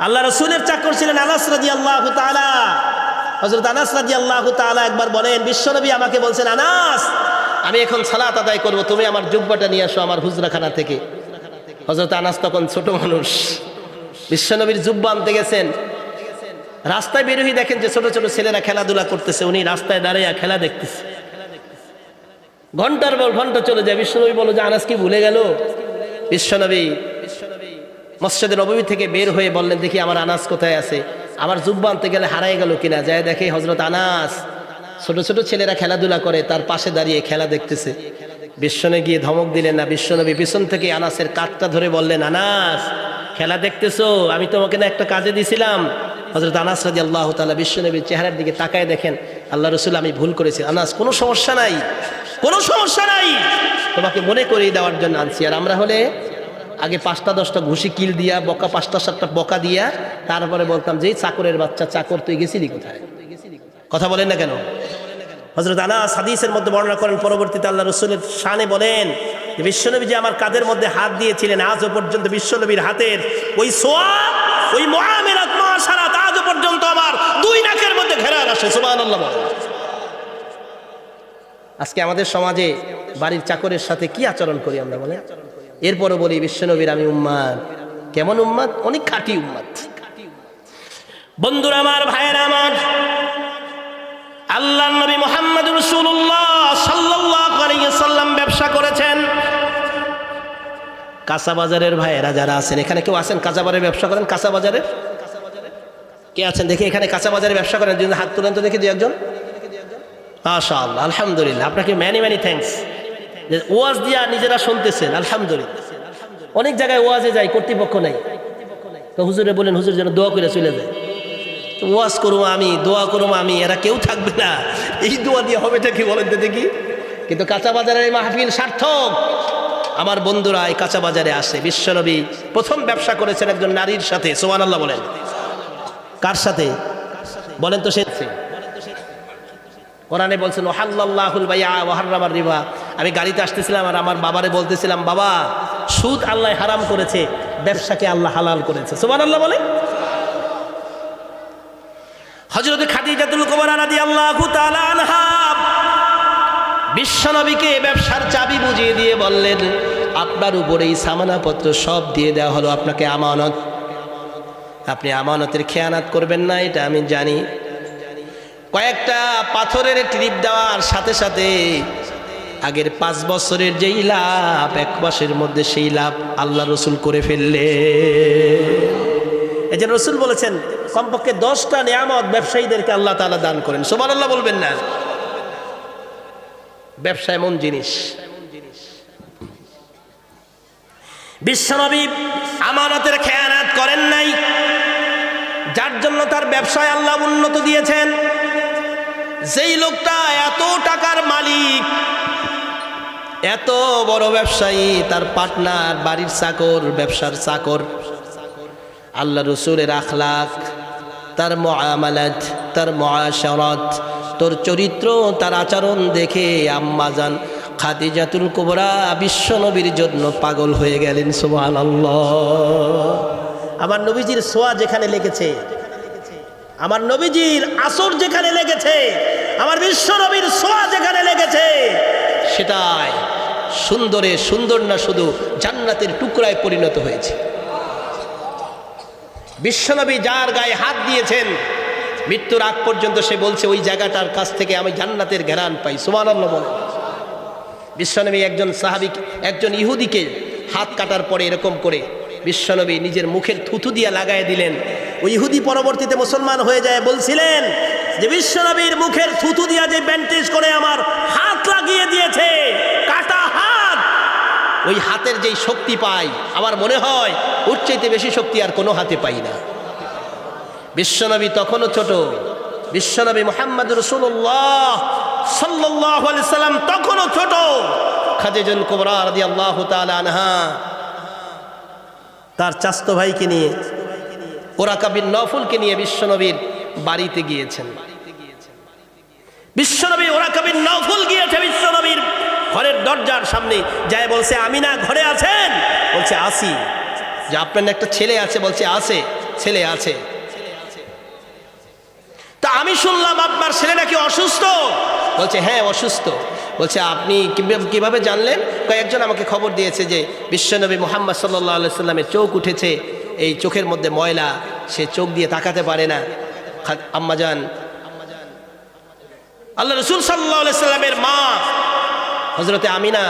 আল্লাহ রসুলের চাকর ছিলেন আনাস রাদিয়াল্লাহু তাআলা হযরত আনাস রাদিয়াল্লাহু তাআলা একবার বলেন, বিশ্বনবী আমাকে বলছেন, আনাস আমি এখন সালাত আদায় করব, তুমি আমার জুব্বাটা নিয়ে আসো আমার হুজরাখানা থেকে। হযরত আনাস তখন ছোট মানুষ, বিশ্বনবীর জুব্বা আনতে গেছেন। রাস্তায় বের হয়ে দেখেন যে ছোট ছোট ছেলেরা খেলাধুলা করতেছে, উনি রাস্তায় দাঁড়িয়ে খেলা দেখতেছে। ঘন্টার পর ঘন্টা চলে যায়। বিশ্বনবী বলল যে আনাস কি ভুলে গেল? বিশ্বনবী মসজিদে নববী থেকে বের হয়ে বললেন, দেখি আমার আনাস কোথায় আছে, আমার জুব্বা আনতে গেলে হারাই গেল কিনা। যায় দেখে হযরত আনাস ছোট ছোট ছেলেরা খেলাধুলা করে তার পাশে দাঁড়িয়ে খেলা দেখতেছে। বিশ্বনবী গিয়ে ধমক দিলেন না, বিশ্বনবী পিছন থেকে আনাসের কাঁধটা ধরে বললেন, আনাস খেলা দেখতেছো, আমি তোমাকে না একটা কাজে দিছিলাম। হযরত আনাস রাদিয়াল্লাহু তাআলা বিশ্বনবীর চেহারার দিকে তাকায় দেখেন, আল্লাহ রাসূল আমি ভুল করেছি। আনাস কোনো সমস্যা নাই, কোনো সমস্যা নাই, তোমাকে মনে করিয়ে দেওয়ার জন্য আনছি। আর আমরা হলে আগে 5টা 10টা ঘুষি কিল দিয়া, বকা 5টা 7টা বকা দিয়া, তারপরে বলতাম যে চাকরের বাচ্চা, চাকর তুই গেছিলি কোথায়? কথা বলেন না কেন? হযরত আনাস হাদিসের মধ্যে বর্ণনা করেন, পরবর্তীতে আল্লাহ রাসূলের শানে বলেন যে বিশ্বনবী যে আমার কাঁধের মধ্যে হাত দিয়েছিলেন, আজও পর্যন্ত বিশ্বনবীর হাতের ওই সোয়াব, ওই মুআমালাত মুআশারাত আজও পর্যন্ত আমার 2 নাকের মধ্যে ঘেরা আসে। সুবহানাল্লাহ। আজকে আমাদের সমাজে বাড়ির চাকরের সাথে কি আচরণ করি আমরা বলে? এরপরও বলি বিশ্বনবীর আমি উম্মাত। কেমন উম্মাত? অনেক খাঁটি উম্মাত। বন্ধুরা আমার, ভাইয়েরা আমার, আল্লাহর নবী মুহাম্মদ রাসূলুল্লাহ সাল্লাল্লাহু আলাইহি সাল্লাম ব্যবসা করেছেন। কাঁচা বাজারের ভাইয়েরা যারা আছেন, এখানে কেউ আছেন কাঁচা বাজারের ব্যবসা করেন? কাঁচা বাজারের কে আছেন দেখি? এখানে কাঁচা বাজারে ব্যবসা করেন, যদি হাত তুলেন তো দেখি দু একজন। মাশাআল্লাহ, আলহামদুলিল্লাহ, আপনাকে ম্যানি থ্যাঙ্কস। ওয়াজ দিয়া নিজেরা শুনতেছেন, আলহামদুলিল্লাহ। অনেক জায়গায় ওয়াজে যাই, কর্তৃপক্ষ নাই, তো হুজুরে বলেন হুজুর যেন দোয়া করে চলে যায়। ওয়াজ করবো আমি, দোয়া করবো আমি, এরা কেউ থাকবে না, এই দোয়া দিয়ে হবেটা কি বলেন তো দেখি? কিন্তু কাঁচা বাজারের এই মাহফিল সার্থক। আমার বন্ধুরা এই কাঁচা বাজারে আসে। বিশ্বনবী প্রথম ব্যবসা করেছেন একজন নারীর সাথে। সুবহানাল্লাহ বলেন। কার সাথে বলেন তো? সে কোরআনে বলছেন ওয়াহাল্লাল্লাহুল বাইআ ওয়া হাররামার রিবা। আমি গাড়িতে আসতেছিলাম আর আমার বাবারে বলতেছিলাম, বাবা সুদ আল্লাহ হারাম করেছে, ব্যবসাকে আল্লাহ হালাল করেছে। সুবহানাল্লাহ বলে। হযরত খাদিজাতুল কুবরা রাদিয়াল্লাহু তাআলা আনহা বিশ্বনবীকে ব্যবসার চাবি বুঝিয়ে দিয়ে বললেন, আপনার উপরেই সামানাপত্র সব দিয়ে দেওয়া হলো, আপনাকে আমানত, আপনি আমানতের খেয়ানত করবেন না, এটা আমি জানি। কয়েকটা পাথরের ট্রিপ দেওয়ার সাথে সাথে আগের 5 বছরের যেই লাভ 1 মাসের মধ্যে সেই লাভ আল্লাহ রসুল করে ফেললে। এই যে রসুল বলেছেন কমপক্ষে 10টা নিয়ামত ব্যবসায়ীদেরকে আল্লাহ তাআলা দান করেন। সুবহানাল্লাহ বলবেন না? ব্যবসা এমন জিনিস। বিশ্বনবী আমানতের খেয়ানত করেন নাই, যার জন্য তার ব্যবসায় আল্লাহ উন্নত দিয়েছেন। যেই লোকটা এত টাকার মালিক, এত বড় ব্যবসায়ী, তার পার্টনার বাড়ির চাকর, ব্যবসার চাকর। আল্লাহ রসুলের আখলাক, তার মুআমালাত, তার মুআশারাত, তোর চরিত্র, তার আচরণ দেখে আম্মাজান খাদিজাতুল কুবরা বিশ্বনবীর জন্য পাগল হয়ে গেলেন। সুবহানাল্লাহ। আমার নবীজির সোয়া যেখানে লেগেছে, আমার নবীজির আসর যেখানে লেগেছে, আমার বিশ্বনবীর সোয়া যেখানে লেগেছে, সেটাই সুন্দরে সুন্দর না, শুধু জান্নাতের টুকরায় পরিণত হয়েছে। বিশ্বনবী যার গায়ে হাত দিয়েছেন, মৃত্যুর আগ পর্যন্ত সে বলছে ওই জায়গাটার কাছ থেকে আমি জান্নাতের ঘ্রাণ পাই। সুবহানাল্লাহ বলে। বিশ্বনবী একজন সাহাবী, একজন ইহুদিকে হাত কাটার পরে এরকম করে বিশ্বনবী নিজের মুখের থুথু দিয়ে লাগায় দিলেন। ওই ইহুদি পরবর্তীতে মুসলমান হয়ে যায়, বলছিলেন যে বিশ্বনবীর মুখের থুথু দিয়া যে ব্যান্ডেজ করে আমার হাত লাগিয়ে দিয়েছে, কাটা হাত, ওই হাতের যেই শক্তি পাই, আমার মনে হয় ওর চাইতে বেশি শক্তি আর কোনো হাতে পাই না। বিশ্বনবী তখনও ছোট, বিশ্বনবী মুহাম্মদ রাসূলুল্লাহ সাল্লাল্লাহু আলাইহি সাল্লাম তখনও ছোট। খাদিজাতুল কুবরা রাদিয়াল্লাহু তাআলা আনহা তার চাচতো ভাইকে নিয়ে, ওরাকা বিন নফলকে নিয়ে বিশ্বনবীর বাড়িতে গিয়েছেন। বিশ্বনবী ওরাকা বিন নফল গিয়েছে বিশ্বনবীর ঘরের দরজার সামনে, যায় বলছে আমিনা ঘরে আছেন? বলছে আসি। যে আপনার একটা ছেলে আছে? বলছে আছে, ছেলে আছে। তা আমি শুনলাম আপনার ছেলে নাকি অসুস্থ। বলছে হ্যাঁ অসুস্থ। বলছে আপনি কিভাবে জানলেন? কয়েকজন আমাকে খবর দিয়েছে যে বিশ্বনবী মুহাম্মদ সাল্লাল্লাহু আলাইহি সাল্লামের চোখ উঠেছে, এই চোখের মধ্যে ময়লা, সে চোখ দিয়ে তাকাতে পারে না। আম্মাজান আল্লাহ রাসূল সাল্লাল্লাহু আলাইহি সাল্লামের মা হযরতে আমিনা,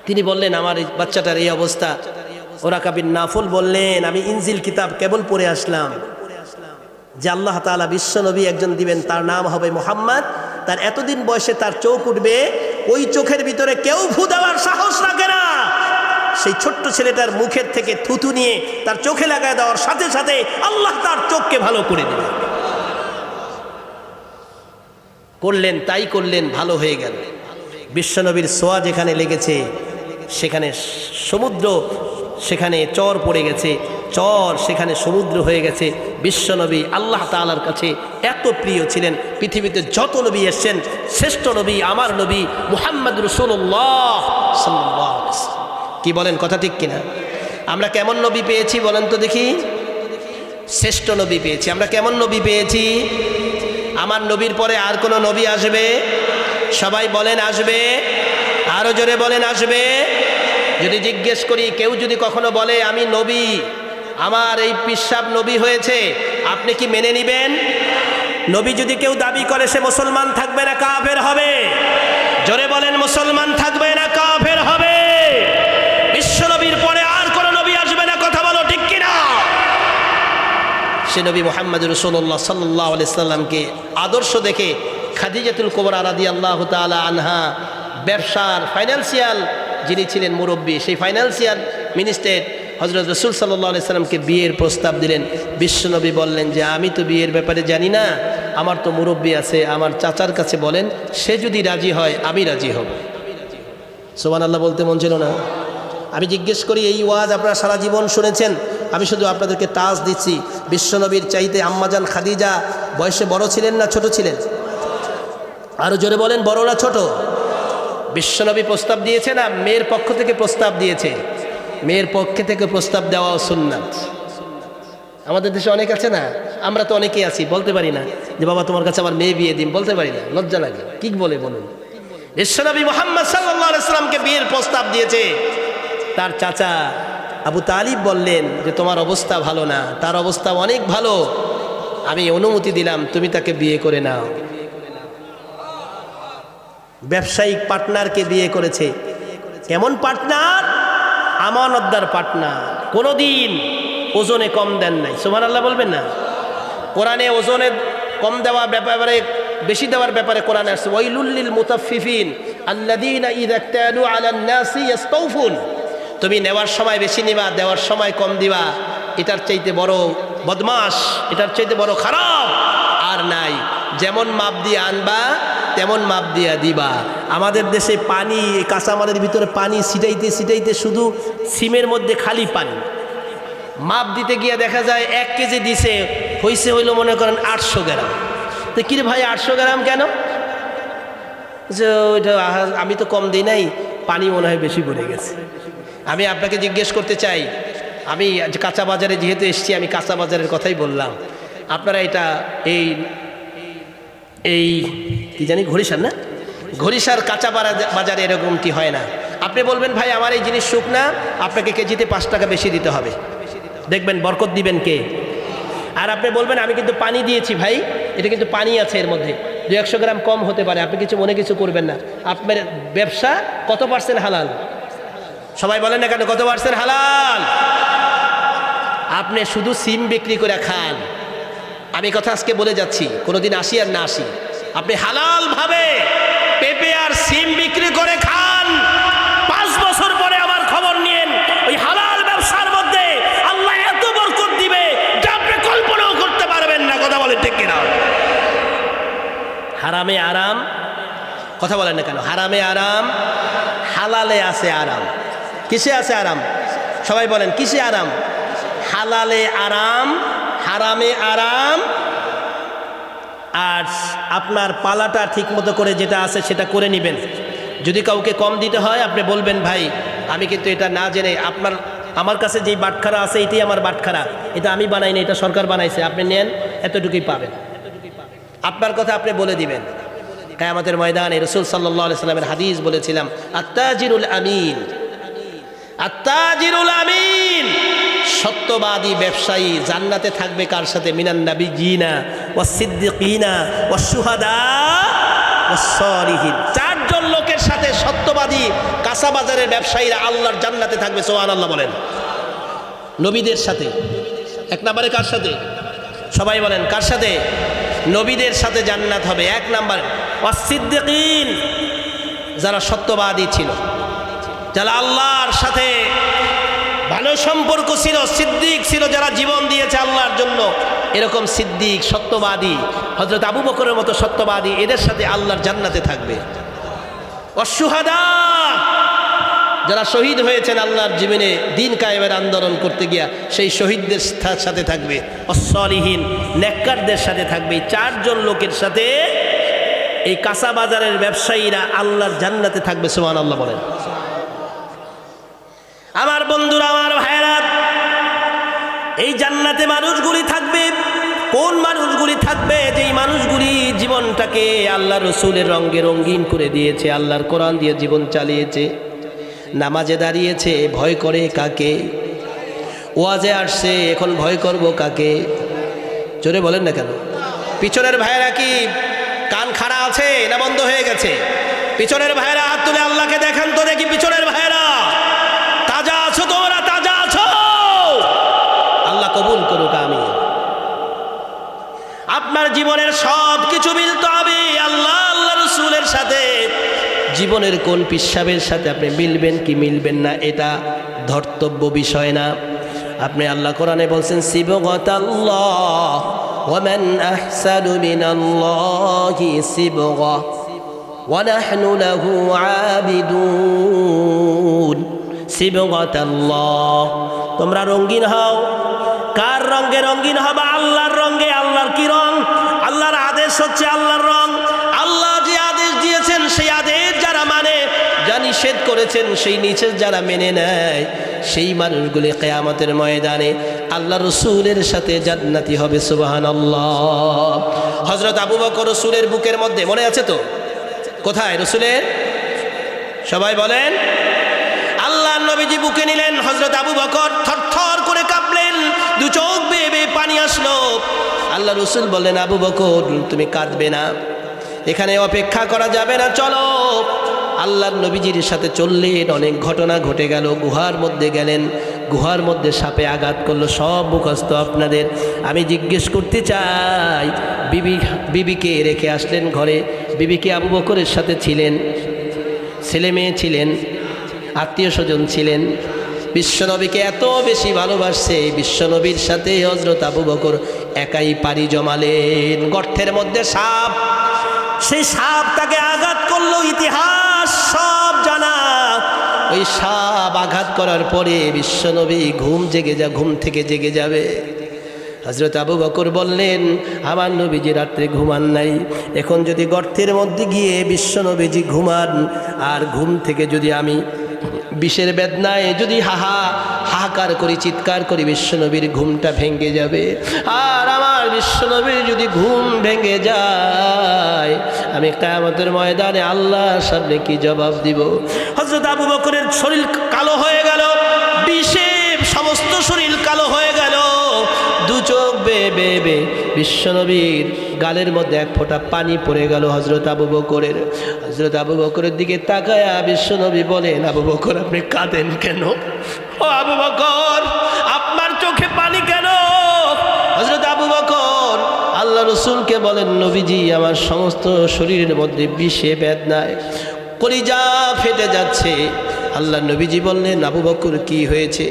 তিনি বললেন আমার এই বাচ্চাটার এই অবস্থা। ওরাকা বিন নাফল বললেন আমি ইনজিল কিতাব কেবল পড়ে আসলাম যে আল্লাহ তাআলা বিশ্বনবী একজন দিবেন, তার নাম হবে মুহাম্মদ। তার এতদিন বয়সে তার চোখ উঠবে, ওই চোখের ভিতরে কেউ ফু দেওয়ার সাহস রাখে না। সেই ছোট্ট ছেলেটার মুখের থেকে থুতু নিয়ে তার চোখে লাগায় দেওয়ার সাথে সাথে আল্লাহ তার চোখকে ভালো করে দিলেন। করলেন, তাই করলেন, ভালো হয়ে গেল। বিশ্বনবীর ছোঁয়া যেখানে লেগেছে সেখানে সমুদ্র, সেখানে চর পড়ে গেছে, চর সেখানে সমুদ্র হয়ে গেছে। বিশ্বনবী আল্লাহ তাআলার কাছে এত প্রিয় ছিলেন। পৃথিবীতে যত নবী এসেছেন, শ্রেষ্ঠ নবী আমার নবী মুহাম্মদ রাসূলুল্লাহ সাল্লাল্লাহু আলাইহি ওয়াসাল্লাম। কি বলেন, কথা ঠিক কিনা? আমরা কেমন নবী পেয়েছি বলেন তো দেখি? শ্রেষ্ঠ নবী পেয়েছি। আমরা কেমন নবী পেয়েছি? আমার নবীর পরে আর কোনো নবী আসবে? সবাই বলেন আসবে। আরো জোরে বলেন আসবে। যদি জিজ্ঞেস করি, কেউ যদি কখনো বলে আমি নবী, আমার এই পিসাব নবী হয়েছে, আপনি কি মেনে নেবেন? নবী যদি কেউ দাবি করে, সে মুসলমান থাকবে না কাফের হবে? জোরে বলেন, মুসলমান থাকবে না কাফের হবে? বিশ্ব নবীর পরে আর কোনো নবী আসবে না, কথা বলো ঠিক কিনা? সে নবী মুহাম্মদ রাসূলুল্লাহ সাল্লাল্লাহু আলাইহি সাল্লামকে আদর্শ দেখে খাদিজাতুল কুবরা রাদিয়াল্লাহু তাআলা আনহা, ব্যবসার ফাইন্যান্সিয়াল যিনি ছিলেন মুরব্বী, সেই ফাইন্যান্সিয়াল মিনিস্ট্রেট হযরত রাসূল সাল্লাল্লাহু আলাইহি সাল্লামকে বিয়ের প্রস্তাব দিলেন। বিশ্বনবী বললেন যে আমি তো বিয়ের ব্যাপারে জানি না, আমার তো মুরব্বী আছে, আমার চাচার কাছে বলেন, সে যদি রাজি হয় আমি রাজি হব। সুবহানাল্লাহ বলতে মন ছিল না? আমি জিজ্ঞেস করি, এই ওয়াজ আপনারা সারা জীবন শুনেছেন, আমি শুধু আপনাদেরকে টাচ দিচ্ছি। বিশ্বনবীর চাইতে আম্মাজান খাদিজা বয়সে বড় ছিলেন না ছোট ছিলেন? আরো জোরে বলেন, বড় না ছোট? বিশ্বনবী প্রস্তাব দিয়েছে না মেয়ের পক্ষ থেকে প্রস্তাব দিয়েছে? মেয়ের পক্ষে থেকে প্রস্তাব দেওয়া সুন্নাত। আমাদের দেশে অনেক আছে না, আমরা তো অনেকেই আছি, বলতে পারি না যে বাবা তোমার কাছে আমার মেয়ে বিয়ে দিন, বলতে পারি না, লজ্জা লাগে। কি বলে বলুন? বিশ্বনবী মুহাম্মদ সাল্লাল্লাহু আলাইহি সাল্লামকে বিয়ের প্রস্তাব দিয়েছে। তার চাচা আবু তালিব বললেন যে তোমার অবস্থা ভালো না, তার অবস্থা অনেক ভালো, আমি অনুমতি দিলাম, তুমি তাকে বিয়ে করে নাও। ব্যবসায়িক পার্টনারকে বিয়ে করেছে। কেমন পার্টনার? আমানতদার পার্টনার, কোনোদিন ওজনে কম দেন নাই। সুবহানাল্লাহ বলবেন না? কোরআনে ওজনে কম দেওয়া ব্যাপারে, বেশি দেওয়ার ব্যাপারে কোরআনে আসছে ওয়াইলুল লিল মুতাফফিফিন আল্লাযীনা ইযা ইক্তালু আলান নাসি ইস্তাওফুন। তুমি নেওয়ার সময় বেশি নিবা, দেওয়ার সময় কম দিবা, এটার চাইতে বড় বদমাশ, এটার চাইতে বড় খারাপ আর নাই। যেমন মাপ দিয়ে আনবা তেমন মাপ দিয়া দিবা। আমাদের দেশে পানি, কাঁচামালের ভিতরে পানি ছিটাইতে ছিটাইতে শুধু সিমের মধ্যে খালি পানি। মাপ দিতে গিয়ে দেখা যায় 1 কেজি দিছে, হইল মনে করেন 800 গ্রাম। তো কিরে ভাই 800 গ্রাম কেন? যে ওইটা আমি তো কম দিই নাই, পানি মনে হয় বেশি পড়ে গেছে। আমি আপনাকে জিজ্ঞেস করতে চাই, আমি কাঁচা বাজারে যেহেতু এসেছি, আমি কাঁচা বাজারের কথাই বললাম। আপনারা এটা এই কি জানি ঘড়িসার না, ঘড়িসার কাঁচা বাজারে এরকমটি হয় না। আপনি বলবেন ভাই আমার এই জিনিস শুকনা, আপনাকে কেজিতে 5 টাকা বেশি দিতে হবে, দেখবেন বরকত দিবেন কে। আর আপনি বলবেন আমি কিন্তু পানি দিয়েছি ভাই, এটা কিন্তু পানি আছে এর মধ্যে, 200 গ্রাম কম হতে পারে, আপনি কিছু মনে কিছু করবেন না। আপনার ব্যবসা কত % হালাল? সবাই বলেন না কেন, কত % হালাল? আপনি শুধু সিম বিক্রি করে খান, আমি কথা আজকে বলে যাচ্ছি, কোনোদিন আসি আর না আসি, আপনি হালাল ভাবে পেঁপে আর সিম বিক্রি করে খান, 5 বছর পরে আমার খবর নিয়েন, ওই হালাল ব্যবসার মধ্যে আল্লাহ এত বরকত দিবে যা আপনি কল্পনাও করতে পারবেন না। কথা বলেন ঠিক কিনা? হারামে আরাম, কথা বলেন না কেন? হারামে আরাম, হালালে আছে আরাম। কিসে আছে আরাম? সবাই বলেন কিসে আরাম? হালালে আরাম, হারামে আরাম। আর আপনার পালাটা ঠিক মতো করে যেটা আছে সেটা করে নেবেন। যদি কাউকে কম দিতে হয় আপনি বলবেন ভাই আমি কিন্তু এটা না জেনে, আমার কাছে যেই বাটখারা আছে এটাই আমার বাটখারা, এটা আমি বানাই না, এটা সরকার বানাইছে, আপনি নেন, এতটুকুই পাবেন। আপনার কথা আপনি বলে দিবেন। কিয়ামতের ময়দানে রাসূল সাল্লাল্লাহু আলাইহি সাল্লামের হাদিস বলেছিলাম, আত্তাজিরুল আমিন, আত্তাজিরুল আমিন, সত্যবাদী ব্যবসায়ী জান্নাতে থাকবে কার সাথে? মিনান নাবিয়িনা ওয়াস সিদ্দিকিনা ওয়াস শুহাদা ওয়াস সালিহিন। চারজন লোকের সাথে সত্যবাদী কাঁচা বাজারের ব্যবসায়ীরা আল্লাহর জান্নাতে থাকবে। সুবহানাল্লাহ বলেন। নবীদের সাথে। এক নম্বরে কার সাথে? সবাই বলেন কার সাথে? নবীদের সাথে জান্নাত হবে। এক নম্বর ওয়াস সিদ্দিকিন, যারা সত্যবাদী ছিল, যারা আল্লাহর সাথে ভালো সম্পর্ক ছিল, সিদ্দিক ছিল, যারা জীবন দিয়েছে আল্লাহর জন্য, এরকম সিদ্দিক সত্যবাদী হযরত আবু বকরের মতো সত্যবাদী, এদের সাথে আল্লাহর জান্নাতে থাকবে। অশুহাদা, যারা শহীদ হয়েছেন আল্লাহর জীবনে দিন কায়েমের আন্দোলন করতে গিয়া, সেই শহীদদের সাথে থাকবে। অসলিহীন, নেককারদের সাথে থাকবে। এই চারজন লোকের সাথে এই কাঁচা বাজারের ব্যবসায়ীরা আল্লাহর জান্নাতে থাকবে। সুবহানাল্লাহ বলেন। আমার বন্ধুরা, আমার ভাইরা, এই জান্নাতে মানুষগুলি থাকবে। কোন মানুষগুলি থাকবে? যেই মানুষগুলি জীবনটাকে আল্লাহ রসুলের রঙে রঙিন করে দিয়েছে, আল্লাহর কোরআন দিয়ে জীবন চালিয়েছে, নামাজে দাঁড়িয়েছে, ভয় করে কাকে? ওয়াজে আসছে, এখন ভয় করব কাকে? জোরে বলেন না কেন? পিছনের ভাইয়েরা কি কান খাড়া আছে না বন্ধ হয়ে গেছে? পিছনের ভাইয়েরা হাত তুলে আল্লাহকে দেখান তো দেখি। পিছনের ভাইয়েরা তাজা আছো? তোমরা তাজা আছো? আল্লাহ কবুল করুক, আমিন। আপনার জীবনের সব কিছু মিলতে হবে আল্লাহ আল্লাহ রসুলের সাথে। জীবনের কোন পিসাবের সাথে আপনি মিলবেন কি মিলবেন না, এটা ধর্তব্য বিষয় না। আপনি আল্লাহ কোরআনে বলছেন, সিবগাতাল্লাহ ওয়া মান আহসানু মিনাল্লাহি সিবগা ওয়া নাহনু লাহু আবিদুন। সিবগাতাল্লাহ, তোমরা রঙিন হও। কার রঙে রঙিন হবে? আল্লাহর রঙে। আল্লাহর কি রং? আল্লাহর আদেশ হচ্ছে আল্লাহর রং। আল্লাহ যে আদেশ দিয়েছেন সেই আদেশ যারা মানে, যা নিষেধ করেছেন সেই নিষেধ যারা মেনে নেয়, সেই মানুষগুলি কিয়ামতের ময়দানে আল্লাহ রসুলের সাথে জান্নাতি হবে। সুবহানাল্লাহ। হযরত আবু বকর রসুলের বুকের মধ্যে, মনে আছে তো? কোথায় রসুলের? সবাই বলেন। আল্লাহ নবীজি বুকে নিলেন। হযরত আবু বকর থরথর করে কাঁপলেন, দু চোখ বেয়ে বেয়ে পানি আসলো। আল্লাহ রসুল বললেন, আবু বকর তুমি কাঁদবে না, এখানে অপেক্ষা করা যাবে না, চলো। আল্লাহর নবীজির সাথে চললেন। অনেক ঘটনা ঘটে গেল। গুহার মধ্যে গেলেন, গুহার মধ্যে সাপে আঘাত করলো। সব মুখস্থ আপনাদের। আমি জিজ্ঞেস করতে চাই, বিবিকে রেখে আসলেন ঘরে। বিবিকে আবু বকরের সাথে ছিলেন, ছেলে মেয়ে ছিলেন, আত্মীয় স্বজন ছিলেন। বিশ্বনবীকে এত বেশি ভালোবাসছে, বিশ্বনবীর সাথে হযরত আবু বকর একাই পাড়ি জমালেন। গর্তের মধ্যে সাপ, সেই সাপ তাকে আঘাত করলো, ইতিহাস সব জানা। ওই সাপ আঘাত করার পরে বিশ্বনবী ঘুম থেকে জেগে যাবে। হযরত আবু বকর বললেন, আমার নবীজি রাত্রে ঘুমান নাই, এখন যদি গর্তের মধ্যে গিয়ে বিশ্বনবীজি ঘুমান, আর ঘুম থেকে যদি আমি বিষের বেদনায় যদি হাহাকার করি, চিৎকার করি, বিশ্বনবীর ঘুমটা ভেঙে যাবে। আর আমার বিশ্বনবীর যদি ঘুম ভেঙে যায়, আমি কিয়ামতের ময়দানে আল্লাহর সামনে কি জবাব দিব? হযরত আবু বকরের শরীর কালো হয়ে গেল, বিষে সমস্ত শরীর কালো হয়ে গেল। দু চোখ বেয়ে বেয়ে বেয়ে বিশ্বনবীর গালের মধ্যে এক ফোঁটা পানি পড়ে গেল হযরত আবু বকরের। হযরত আবু বকরের দিকে তাকায়া বিশ্বনবী বলেন, আবু বকর আপনি কাঁদেন কেন? ও আবু বকর, আপনার চোখে পানি কেন? হযরত আবু বকর আল্লাহ রসুলকে বলেন, নবীজি আমার সমস্ত শরীরের মধ্যে বিষে বেদনায় কলিজা ফেটে যাচ্ছে। আল্লাহ নবীজি বললেন, আবু বকর কি হয়েছে?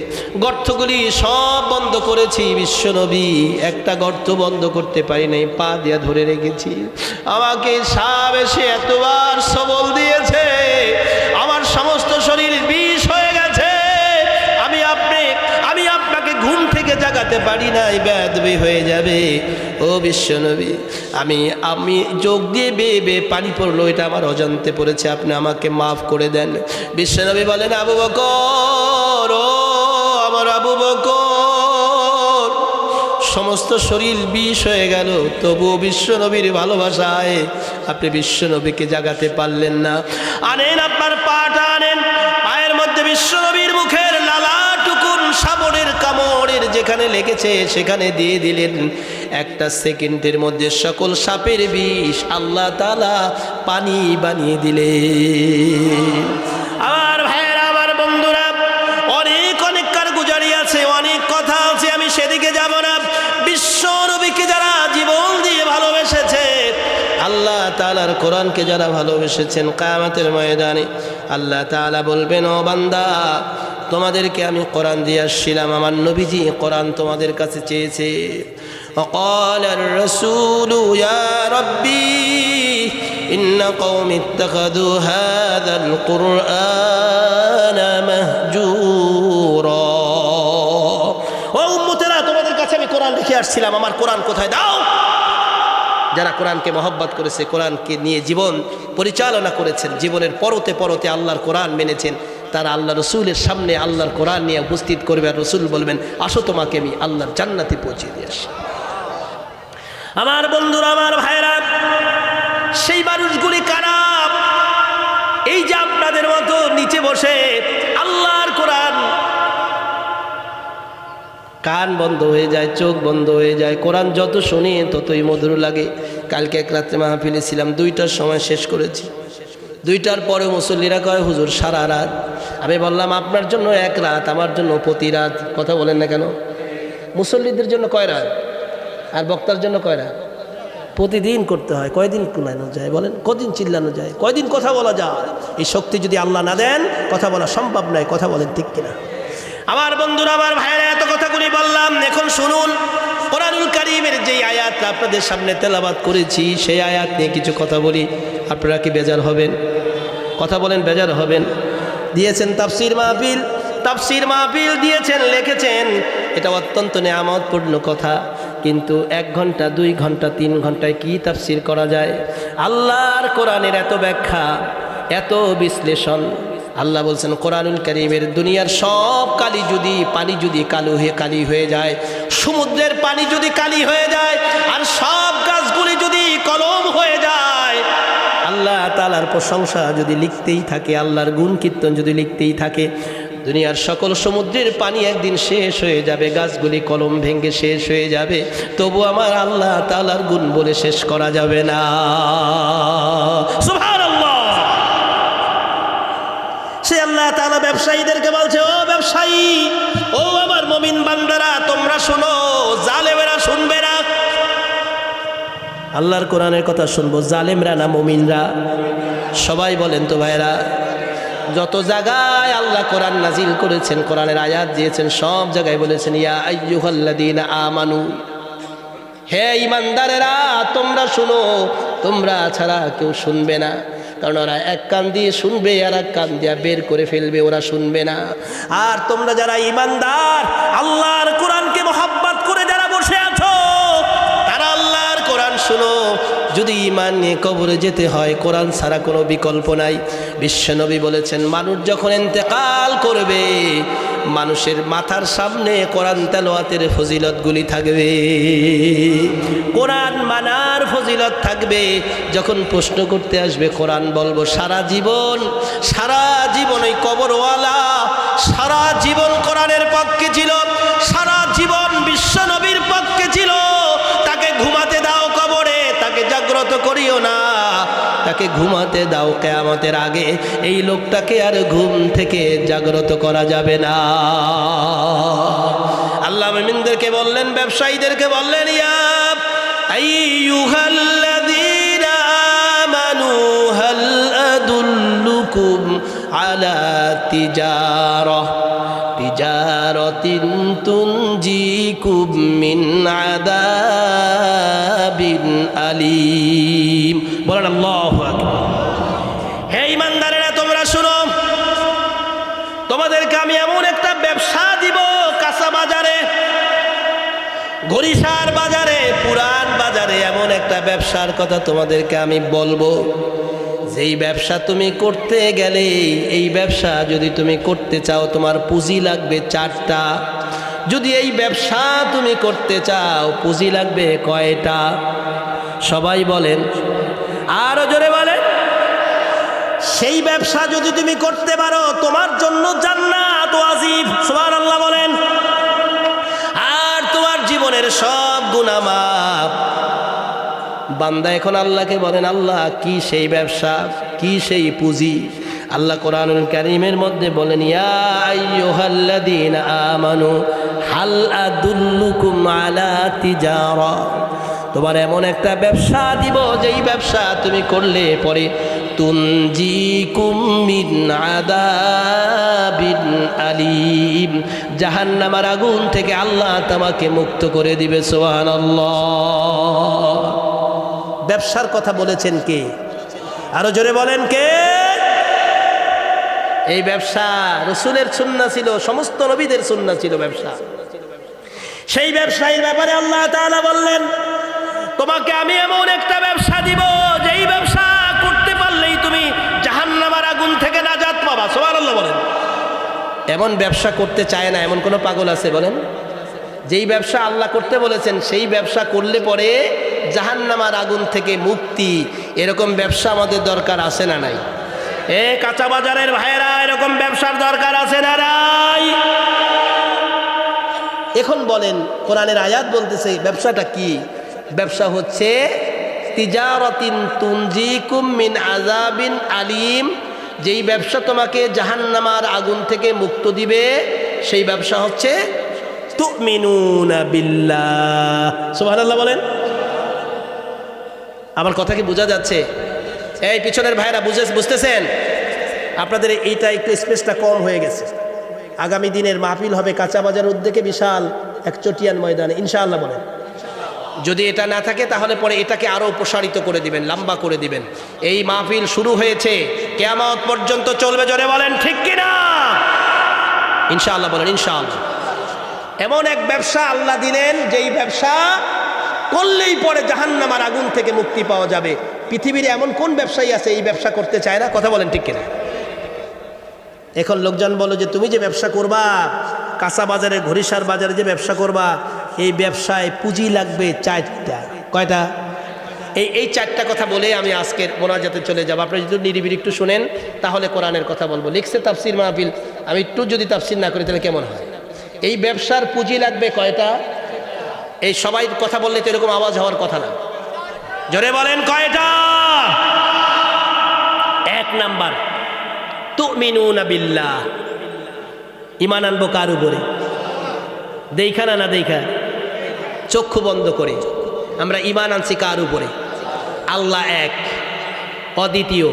গর্তগুলি সব বন্ধ করেছি বিশ্বনবী, একটা গর্ত বন্ধ করতে পারি নাই, পা দিয়া ধরে রেখেছি। আমাকে সাপ এসে এতবার সবল দিয়েছে, আমার সমস্ত শরীর বিষ হয়ে গেছে। আমি আপনাকে ঘুম থেকে জাগাতে পারি নাই, বেয়াদবি হয়ে যাবে। ও বিশ্বনবী, আমি যোগ দিয়ে বেয়ে বেয়ে পানি পড়লো, এটা আমার অজান্তে পড়েছে, আপনি আমাকে মাফ করে দেন। বিশ্বনবী বলেন, আবু বকর, ও আমার আবু বকর, সমস্ত শরীর বিষ হয়ে গেল, তবুও বিশ্বনবীর ভালোবাসায় আপনি বিশ্বনবীকে জাগাতে পারলেন না। আনেন আপনার পাটা আনেন, পায়ের মধ্যে বিশ্বনবীর মুখের লালাটুকুন সাবনের কামড়ের যেখানে লেগেছে সেখানে দিয়ে দিলেন। একটা সেকেন্ডের মধ্যে সকল সাপের বিষ আল্লাহ তাআলা পানি বানিয়ে দিলেন। আমার ভাইয়েরা, আমার বন্ধুরা, অনেক অনেক কারগুজারি আছে, অনেক কথা আছে, আমি সেদিকে যাব না। বিশ্ব নবীকে যারা জীবন দিয়ে ভালোবেসেছে, আল্লাহ তাআলার কোরআনকে যারা ভালোবেসেছেন, কিয়ামতের ময়দানে আল্লাহ তাআলা বলবেন, ও বান্দা, তোমাদেরকে আমি কোরআন দিয়ে আসছিলাম, আমার নবীজি কোরআন তোমাদের কাছে চেয়েছে। وقال الرسول يا ربي إن قوم اتخذوا هذا القرآن مهجورا। ও উম্মতেরা, তোমাদের কাছে আমি কোরআন রেখে আসছিলাম, আমার কোরআন কোথায় দাও। যারা কোরআনকে মহব্বত করেছে, কোরআনকে নিয়ে জীবন পরিচালনা করেছেন, জীবনের পরতে পরতে আল্লাহর কোরআন মেনেছেন, তারা আল্লাহ রসুলের সামনে আল্লাহর কোরআন নিয়ে উপস্থিত করবে, আর রসুল বলবেন, আসো তোমাকে আমি আল্লাহর জান্নাতে পৌঁছে দিয়ে আসি। আমার বন্ধুরা, আমার ভাইরা, সেই মানুষগুলি কারা? এই যে আপনাদের মতো নিচে বসে আল্লাহর কোরআন, কান বন্ধ হয়ে যায়, চোখ বন্ধ হয়ে যায়, কোরআন যত শুনি ততই মধুর লাগে। কালকে এক রাত্রে মাহফিলে ছিলাম, 2টার সময় শেষ করেছি। 2টার পরে মুসল্লিরা কয়, হুজুর সারা রাত। আমি বললাম, আপনার জন্য এক রাত, আমার জন্য প্রতি রাত। কথা বলেন না কেন? মুসল্লিদের জন্য কয় রাত, আর বক্তার জন্য কয় রাত? প্রতিদিন করতে হয়। কয়দিন কুলানো যায় বলেন? কদিন চিল্লানো যায়? কয়দিন কথা বলা যায়? এই শক্তি যদি আল্লাহ না দেন, কথা বলা সম্ভব নয়। কথা বলেন ঠিক কিনা? আমার বন্ধুরা, আমার ভাইরা, এত কথাগুলি বললাম, এখন শুনুন কোরআনুল কারীমের যেই আয়াত আপনাদের সামনে তেলাওয়াত করেছি, সেই আয়াত নিয়ে কিছু কথা বলি। আপনারা কি বেজার হবেন? কথা বলেন, বেজার হবেন? দিয়েছেন তাফসীর মাহফিল, তাফসীর মাহফিল দিয়েছেন, লিখেছেন, এটা অত্যন্ত নেয়ামতপূর্ণ কথা, কিন্তু 1 ঘন্টা 2 ঘন্টা 3 ঘন্টায় কি তাফসীর করা যায়? আল্লাহর কোরআনের এত ব্যাখ্যা, এত বিশ্লেষণ। আল্লাহ বলছেন কোরআনুল কারীমের, দুনিয়ার সব কালি যদি, পানি যদি কালি হয়ে যায়, সমুদ্রের পানি যদি কালি হয়ে যায়, আর সব গাছগুলি যদি কলম হয়ে যায়, আল্লাহ তাআলার প্রশংসা যদি লিখতেই থাকে, আল্লাহর গুণ কীর্তন যদি লিখতেই থাকে, দুনিয়ার সকল সমুদ্রের পানি একদিন শেষ হয়ে যাবে, গাছগুলি কলম ভেঙে শেষ হয়ে যাবে, তবু আমার আল্লাহ তাআলার গুণ বলে শেষ করা যাবে না। সুবহানাল্লাহ। সে আল্লাহ তাআলা ব্যবসায়ীদেরকে বলছে, ও ব্যবসায়ী, ও আমার মুমিন বান্দারা, তোমরা শোনো, জালেমেরা শুনবে না। আল্লাহর কোরআনের কথা শুনবো, জালেমরা না মুমিনরা? সবাই বলেন তো ভাইরা। যত জায়গায় আল্লাহ কোরআন নাজিল করেছেন, কোরআনের আয়াত দিয়েছেন, সব জায়গায় বলেছেন, ইয়া আইয়ুহাল্লাযীনা আমানু, হে ঈমানদারেরা, তোমরা শুনো, তোমরা ছাড়া কেউ শুনবে না। কারণ ওরা এক কান দিয়ে শুনবে, আর এক কান দিয়ে বের করে ফেলবে, ওরা শুনবে না। আর তোমরা যারা ঈমানদার, আল্লাহর কোরআনকে মহব্বত করে যারা বসে আছো, তারা আল্লাহর কোরআন শুনো। যদি ঈমান নিয়ে কবরে যেতে হয়, কোরআন ছাড়া কোনো বিকল্প নাই। বিশ্বনবী বলেছেন, মানুষ যখন ইন্তেকাল করবে, মানুষের মাথার সামনে কোরআন তেলাওয়াতের ফজিলতগুলি থাকবে, কোরআন মানার ফজিলত থাকবে। যখন প্রশ্ন করতে আসবে, কোরআন বলবো। সারা জীবন ওই কবরওয়ালা সারা জীবন কোরআনের পক্ষে ছিল, সারা জীবন বিশ্বনবীর পক্ষে ছিল। তাকে ঘুমাতে দাও কবরে, তাকে জাগ্রত করিও না, তাকে ঘুমাতে দাও কিয়ামতের আগে। এই লোকটাকে আর ঘুম থেকে জাগ্রত করা যাবে না। আল্লাহ মুমিনদেরকে বললেন, ব্যবসায়ীদেরকে বললেন, ইয়া আইয়ুহাল্লাযীনা আমানু হাল আদুল্লুকুম আলা তিজারাতিন তুনজিকুম মিন আযাবিন আলীম। বলেন আল্লাহু আকবার। হে ঈমানদারেরা, তোমরা শুনো, তোমাদেরকে আমি এমন একটা ব্যবসা দিব, কাঁচা বাজারে, গরিশার বাজারে, পুরান বাজারে, এমন একটা ব্যবসার কথা তোমাদেরকে আমি বলবো, যেই ব্যবসা তুমি করতে গেলে, এই ব্যবসা যদি তুমি করতে চাও, তোমার পুঁজি লাগবে 4টা। যদি এই ব্যবসা তুমি করতে চাও পুঁজি লাগবে কয়টা? সবাই বলেন, আরো জোরে বলেন। সেই ব্যবসা যদি তুমি করতে পারো তোমার জন্য জান্নাত ওয়াজিব, সুবহানাল্লাহ বলেন। আর তোমার জীবনের সব গুনাহ মাফ। বান্দা এখন আল্লাহকে বলেন, আল্লাহ কি সেই ব্যবসা, কি সেই পুঁজি? আল্লাহ কোরআনুল কারীমের মধ্যে বলেন, ইয়া আইয়ুহাল্লাযীনা আমানু হাল আদুল্লুকুম আলা তিজারা, তোমার এমন একটা ব্যবসা দিব যেই ব্যবসা তুমি করলে পরে তুনজিকুম মিন আযাবিন আলীম, জাহান্নামের আগুন থেকে আল্লাহ তোমাকে মুক্ত করে দিবে। সুবহানাল্লাহ। ব্যবসার কথা বলেছেন কে? আরো জোরে বলেন কে? এই ব্যবসা রাসূলের সুন্নাহ ছিল, সমস্ত নবীদের সুন্নাহ ছিল ব্যবসা। সেই ব্যবসায়ীর ব্যাপারে আল্লাহ তাআলা বললেন, তোমাকে আমি এমন একটা ব্যবসা দিব যেই ব্যবসা করতে পারলেই তুমি জাহান্নামের আগুন থেকে নাজাত পাবা। সুবহানাল্লাহ বলেন। এমন ব্যবসা করতে চায় না এমন কোনো পাগল আছে বলেন? যেই ব্যবসা আল্লাহ করতে বলেছেন সেই ব্যবসা করলে পরে জাহান্নামের আগুন থেকে মুক্তি, এরকম ব্যবসা আমাদের দরকার আছে না নাই? এ কাঁচা বাজারের ভাইয়েরা, এরকম ব্যবসার দরকার আছে না নাই? এখন বলেন, কোরআনের আয়াত বলতেছে ব্যবসাটা কি? ব্যবসা হচ্ছে তিজারাতিন তুনজিকুম মিন আযাবিন আলীম, যেই ব্যবসা তোমাকে জাহান্নামের আগুন থেকে মুক্ত দিবে সেই ব্যবসা হচ্ছে তুমিনুনা বিল্লাহ। সুবহানাল্লাহ বলেন। আমার কথা কি বোঝা যাচ্ছে? এই পিছনের ভাইরা বুঝতেছেন? আপনাদের এইটা একটু স্পেসটা কম হয়ে গেছে। আগামী দিনের মাহফিল হবে কাঁচা বাজার উদ্যোগে বিশাল এক চটিয়ান ময়দানে, ইনশাআল্লাহ বলেন। যদি এটা না থাকে তাহলে পরে এটাকে আরো প্রসারিত করে দিবেন, লম্বা করে দিবেন। এই মাহফিল শুরু হয়েছে, কিয়ামত পর্যন্ত চলবে। জোরে বলেন ঠিক কিনা? ইনশাআল্লাহ বলেন ইনশাআল্লাহ। এমন এক ব্যবসা আল্লাহ দিলেন যেই ব্যবসা করলেই পরে জাহান্নামের আগুন থেকে মুক্তি পাওয়া যাবে। পৃথিবীর এমন কোন ব্যবসায়ী আছে এই ব্যবসা করতে চায় না? কথা বলেন ঠিক কিনা? এখন লোকজন বলো যে তুমি যে ব্যবসা করবা, কাঁচা বাজারে ঘড়িসার বাজারে যে ব্যবসা করবা, এই ব্যবসায় পুঁজি লাগবে 4টা। কয়টা? এই 4টা কথা বলে আমি আজকের মোনাজাতে চলে যাব। আপনারা যদি নিরিবিলি একটু শুনেন তাহলে কোরআনের কথা বলবো। লিখছে তাফসির মাহফিল, আমি একটু যদি তাফসির না করি তাহলে কেমন হয়? এই ব্যবসার পুঁজি লাগবে কয়টা? এই সবাই কথা বললে তো এরকম আওয়াজ হওয়ার কথা না। জোরে বলেন কয়টা? 1 নাম্বার তুমিনুনা বিল্লাহ, ঈমান আনবো কার উপরে? দেখা না দেখা, চক্ষু বন্ধ করে আমরা ঈমান আনছি কার উপরে? আল্লাহ এক, অদ্বিতীয়,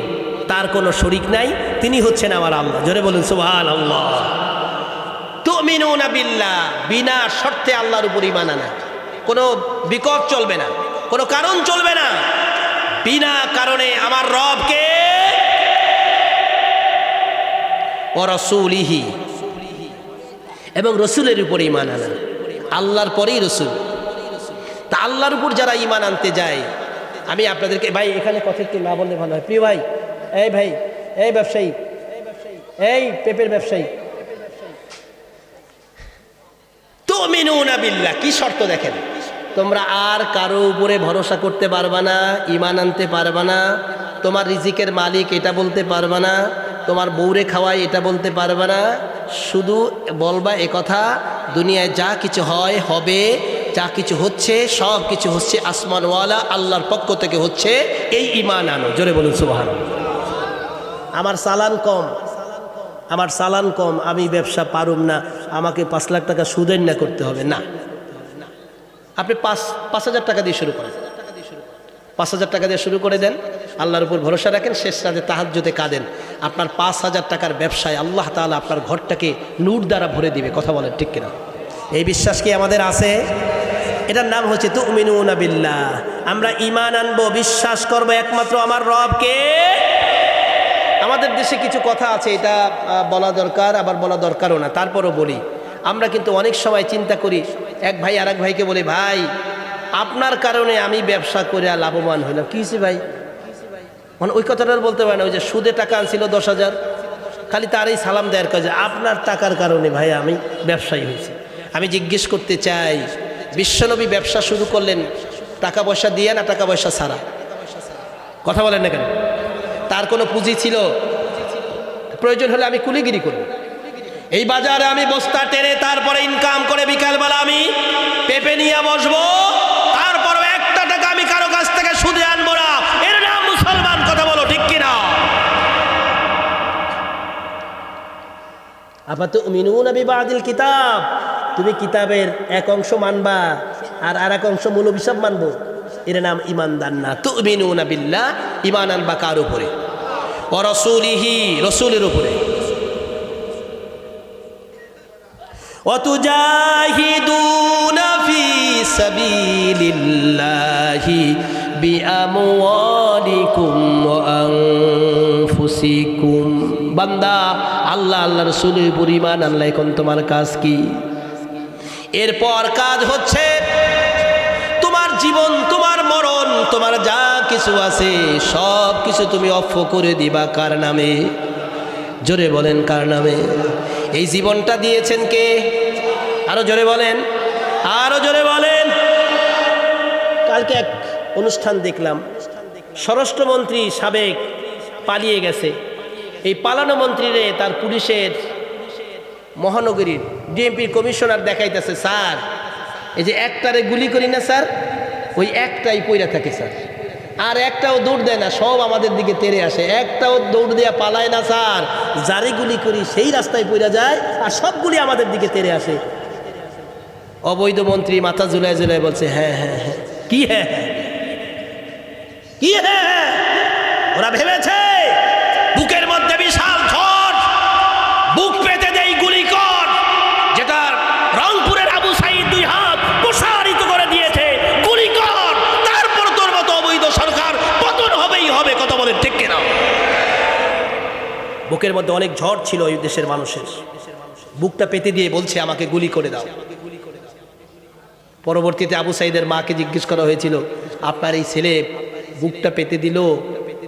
তার কোনো শরীক নাই, তিনি হচ্ছেন আমার আল্লাহ। জোরে বলুন সুবহানাল্লাহ। তুমিনুনা বিল্লাহ, বিনা শর্তে আল্লাহর উপর ঈমান আনা, কোনো বিকল্প চলবে না, কোনো কারণ চলবে না। বিনা কারণে আমার রবকে ও রাসূলিহি, এবং রসুলের উপর ঈমান আনা। আল্লাহর পরেই রসুল। তা আল্লাহর উপর যারা ঈমান আনতে যায়, আমি আপনাদেরকে ভাই এখানে কথা একটু না বললে ভালো হয়। প্রিয় ভাই, এই ভাই, এই ব্যবসায়ী, এই পেপের ব্যবসায়ী, তুমিনুনা বিল্লাহ, কি শর্ত দেখেন? তোমরা আর কারো উপরে ভরসা করতে পারবা না, ঈমান আনতে পারবা না, তোমার রিজিকের মালিক এটা বলতে পারবা না, তোমার বউরে খাওয়াই এটা বলতে পারবা না। শুধু বলবা একথা, দুনিয়ায় যা কিছু হয় হবে, যা কিছু হচ্ছে সব কিছু হচ্ছে আসমানওয়ালা আল্লাহর পক্ষ থেকে হচ্ছে, এই ঈমান আনো। জোরে বলুন সুবহানাল্লাহ। আমার চালান কম, আমার চালান কম, আমি ব্যবসা পারুম না, আমাকে 5 লাখ টাকা সুদের না করতে হবে না। আপনি 5,000 টাকা দিয়ে শুরু করেন, 5,000 টাকা দিয়ে শুরু করে দেন, আল্লাহর উপর ভরসা রাখেন, শেষ রাতে তাহাজ্জুদে কাঁদেন। আপনার 5,000 টাকার ব্যবসায় আল্লাহ তাআলা আপনার ঘরটাকে নূর দ্বারা ভরে দিবে। কথা বলেন ঠিক কিনা? এই বিশ্বাস কি আমাদের আছে? এটার নাম হচ্ছে তুমিনুনা বিল্লাহ। আমরা ঈমান আনবো, বিশ্বাস করবো একমাত্র আমার রবকে। আমাদের দেশে কিছু কথা আছে, এটা বলা দরকার আবার বলা দরকারও না, তারপরও বলি। আমরা কিন্তু অনেক সময় চিন্তা করি, এক ভাই আর এক ভাইকে বলে, ভাই আপনার কারণে আমি ব্যবসা করে লাভবান হইলাম। কি হয়েছে ভাই? মানে ওই কথাটা বলতে পারে না, ওই যে সুদে টাকা আনছিল 10,000, খালি তারই সালাম দেওয়ার কাজে, আপনার টাকার কারণে ভাই আমি ব্যবসায়ী হয়েছি। আমি জিজ্ঞেস করতে চাই, বিশ্বনবী ব্যবসা শুরু করলেন টাকা পয়সা দিয়ে না টাকা পয়সা ছাড়া? কথা বলেন না কেন? তার কোনো পুঁজি ছিল? প্রয়োজন হলে আমি কুলিগিরি করব। এই বাজারে আমি বস্তা টেনে তারপরে ইনকাম করে বিকালবেলা আমি পেঁপে নিয়ে বসবো, তারপরে একটা টাকা আমি কারো কাছ থেকে সুদে আনবো না। এর নাম মুসলমান। কথা বলো ঠিক কিনা? আফাতুমিনুনা বিবাদিল কিতাব, তুমি কিতাবের এক অংশ মানবা আর এক অংশ মৌলবী সব মানবো? এর নাম ঈমানদার না। তুমিনুনা বিল্লাহ, ঈমান আনবা কার উপরে? ওয়া রাসূলিহি, রাসূলের উপরে। ওয়া তুজাহিদুনা ফি সাবিলিল্লাহি বিআমওয়ালিকুম ওয়া আনফুসিকুম। বান্দা, আল্লাহ আল্লাহ রাসূলের উপর ঈমান আনলে এখন তোমার কাজ কি? এরপর কাজ হচ্ছে তোমার জীবন, তোমার মরণ, তোমার যা কিছু আছে সব কিছু তুমি অফ করে দিবা কার নামে? জোরে বলেন, কার নামে? এই জীবনটা দিয়েছেন কে? আরো জোরে বলেন, আরো জোরে বলেন। কালকে এক অনুষ্ঠান দেখলাম, স্বরাষ্ট্রমন্ত্রী সাবেক পালিয়ে গেছে। এই পালানো মন্ত্রীরে তার পুলিশের মহানগরীর ডিএমপির কমিশনার দেখাইতেছে, স্যার এই যে একটারে গুলি করি না স্যার, ওই একটাই পইরা থাকে স্যার, আর একটাও দৌড় দেয় না, সব আমাদের দিকে তেড়ে আসে। একটাও দৌড় দেয়া পালায় না স্যার, যারে গুলি করি সেই রাস্তায় পইরা যায় আর সবগুলি আমাদের দিকে তেড়ে আসে। অবৈধ মন্ত্রী মাথা ঝুলায় ঝুলায় বলছে, হ্যাঁ হ্যাঁ হ্যাঁ। কি হ্যাঁ হ্যাঁ? কি হ্যাঁ হ্যাঁ? ওরা ভেবেছে বুকের মধ্যে বিশাল ঝড়, বুক পেতে দেই গুলি কর, যেটা রংপুরের আবু সাইদ 2 হাত প্রসারিত করে দিয়েছে, গুলি কর, তারপর তোর মতো অবৈধ সরকার পতন হবেই হবে। কথা বলেন ঠিক কিনা? বুকের মধ্যে অনেক ঝড় ছিল এই দেশের মানুষের, বুকটা পেতে দিয়ে বলছে আমাকে গুলি করে দাও। পরবর্তীতে আবু সাইদের মাকে জিজ্ঞেস করা হয়েছিল, আপনার এই ছেলে বুকটা পেতে দিল,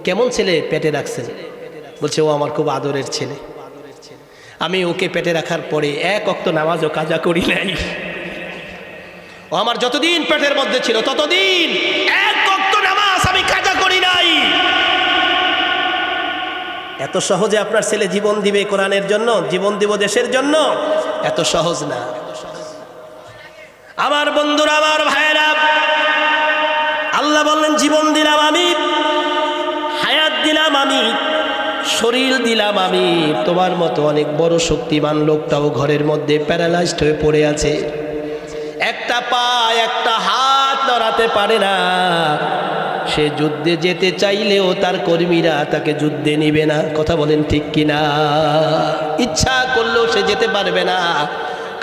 কেমন ছেলে পেটে রাখছেন? বলছে, ও আমার খুব আদরের ছেলে, আমি ওকে পেটে রাখার পরে এক ওয়াক্ত নামাজও কাজা করি নাই। ও আমার যতদিন পেটের মধ্যে ছিল ততদিন এক ওয়াক্ত নামাজ আমি কাজা করি নাই। এত সহজে আপনার ছেলে জীবন দিবে কোরআনের জন্য, জীবন দিব দেশের জন্য? এত সহজ না। আমার বন্ধুরা, আমার ভাইয়েরা, আল্লাহ বললেন জীবন দিলাম আমি, হায়াত দিলাম আমি, শরীর দিলাম আমি। তোমার মতো অনেক বড় শক্তিমান লোকটাও ঘরের মধ্যে প্যারালাইজড হয়ে পড়ে আছে, একটা পা একটা হাত নড়াতে পারে না। সে যুদ্ধে যেতে চাইলেও তার কর্মীরা তাকে যুদ্ধে নিবে না। কথা বলেন ঠিক কিনা? ইচ্ছা করলেও সে যেতে পারবে না,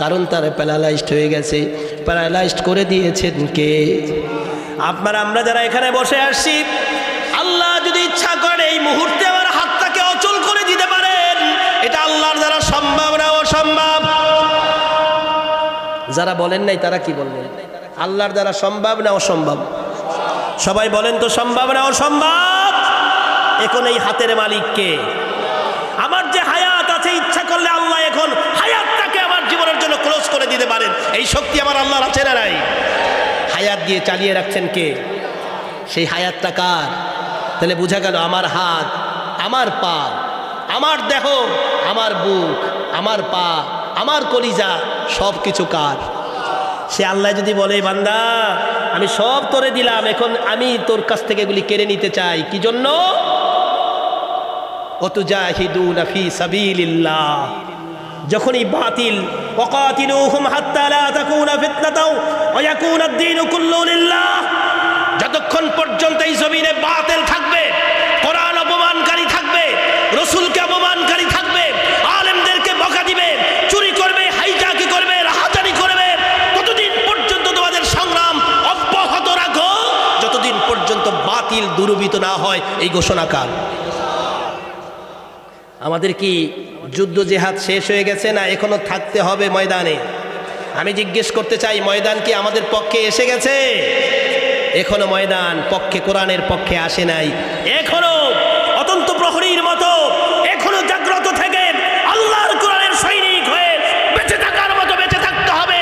কারণ তার প্যারালাইজড হয়ে গেছে। প্যারালাইজড করে দিয়েছেন কে? আমরা যারা এখানে বসে আসছি, আল্লাহ যদি ইচ্ছা করে এই মুহূর্তে আমার হাতটাকে অচল করে দিতে পারেন। এটা আল্লাহর দ্বারা সম্ভব না অসম্ভব? যারা বলেন নাই তারা কি বললেন? আল্লাহর দ্বারা সম্ভব না অসম্ভব? সবাই বলেন তো, সম্ভব না অসম্ভব? এখন এই হাতের মালিক কে? আমার যে হায়াত আছে, ইচ্ছা করলে আল্লাহ এখন হায়াতটাকে আমার জীবনের জন্য ক্লোজ করে দিতে পারেন। এই শক্তি আমার আল্লাহর আছে না নাই? হায়াত দিয়ে চালিয়ে রাখছেন কে? সেই হায়াতটা কার? তাহলে বোঝা গেল আমার হাত, আমার পা, আমার দেহ, আমার বুক, আমার পা, আমার কলিজা, সব কিছু কার? সে আল্লাহ যদি বলে, বান্দা আমি সব তোরে দিলাম, এখন আমি তোর কাছ থেকে এগুলি কেড়ে নিতে চাই, কি জন্য? ওয়াতুজাহিদুনা ফি সাবিলিল্লাহ, যখনই বাতিল, ওয়াকাতিলুহুম হাত্তা লা তাকুনা ফিতনাতাও ওয়া ইয়াকুনা আদ-দীনু কুল্লুহু লিল্লাহ, যতক্ষণ পর্যন্ত এই জমিনে বাতিল থাকবে, কোরআন অপমানকারী থাকবে, রাসূলকে অপমানকারী থাকবে, আলেমদেরকে বকা দিবে, চুরি করবে, হাইজাকি করবে, রাহাজানি করবে, ততদিন পর্যন্ত তোমাদের সংগ্রাম অব্যাহত রাখো, যতদিন পর্যন্ত বাতিল দূরীভূত না হয়। এই ঘোষণাকার। আমাদের কি যুদ্ধ জেহাদ শেষ হয়ে গেছে না এখনো থাকতে হবে ময়দানে? আমি জিজ্ঞেস করতে চাই, ময়দান কি আমাদের পক্ষে এসে গেছে? এখনো ময়দান পক্ষে, কোরআনের পক্ষে আসে নাই। এখনো অতন্ত প্রহরীর মতো এখনো জাগ্রত থেকে আল্লাহর কোরআনের সৈনিক হয়ে বেঁচে থাকার মতো বেঁচে থাকতে হবে।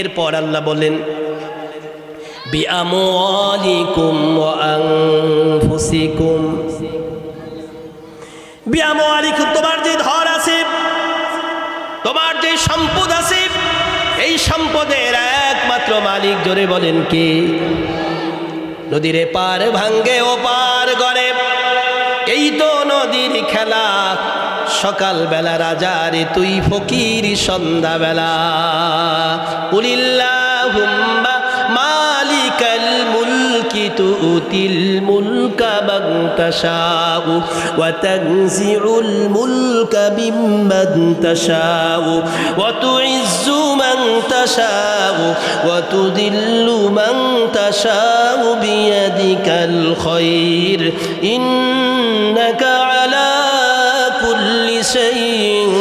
এরপর আল্লাহ বলেন বিআমওয়ালিকুম ওয়া আনফুসিকুম, বিআমওয়ালিকুম, তোমার যে ধন আছে, তোমার যে সম্পদ আছে, এই সম্পদের একমাত্র মালিক জোরে বলেন কে? নদীর পার ভাঙ্গে ও পার গড়ে, এই তো নদীর খেলা। সকাল বেলা রাজা রে তুই ফকির সন্ধ্যাবেলা। কুলিল্লাহুম্মা মালিকাল মুলকি তুতিল মুলকা মান তাশাউ ওয়া তানজিউল মুলকা মিম্মান তাশাউ ওয়া তুইজ্জু মান তাশাউ ওয়া তুদিল্লু মান তাশাউ বিয়াদিকাল খায়র ইন্নাকা আলা কুল্লি শাইইন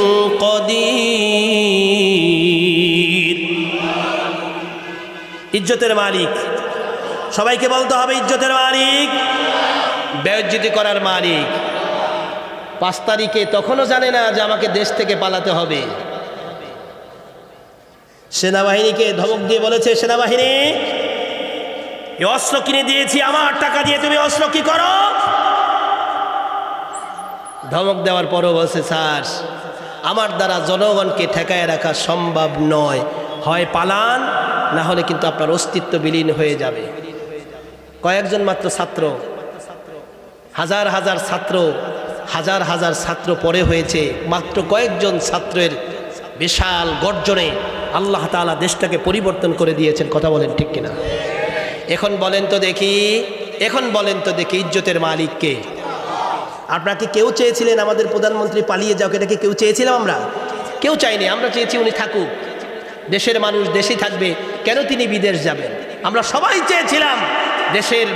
কাদির। ইজ্জতের মালিক, সবাইকে বলতে হবে ইজ্জতের মালিক, বেইজ্জতি করার মালিক। 5 তারিখে তখনও জানে না যে আমাকে দেশ থেকে পালাতে হবে। সেনাবাহিনীকে ধমক দিয়ে বলেছে, সেনাবাহিনী এই অস্ত্র কিনে দিয়েছি আমার টাকা দিয়ে, তুমি অস্ত্র কি করো? ধমক দেওয়ার পরও বলছে, স্যার আমার দ্বারা জনগণকে ঠেকায় রাখা সম্ভব নয়, হয় পালান, না হলে কিন্তু আপনার অস্তিত্ব বিলীন হয়ে যাবে। কয়েকজন মাত্র ছাত্র, হাজার হাজার ছাত্র, হাজার হাজার ছাত্র পরে হয়েছে, মাত্র কয়েকজন ছাত্রের বিশাল গর্জনে আল্লাহ তাআলা দেশটাকে পরিবর্তন করে দিয়েছেন। কথা বলেন ঠিক কিনা? এখন বলেন তো দেখি, এখন বলেন তো দেখি ইজ্জতের মালিক কে? আপনাকে কেউ চেয়েছিলেন আমাদের প্রধানমন্ত্রী পালিয়ে যাও? এটাকে কেউ চেয়েছিলাম? আমরা কেউ চাইনি। আমরা চেয়েছি উনি থাকুক, দেশের মানুষ দেশে থাকবে, কেন তিনি বিদেশ যাবেন? আমরা সবাই চেয়েছিলাম দেশের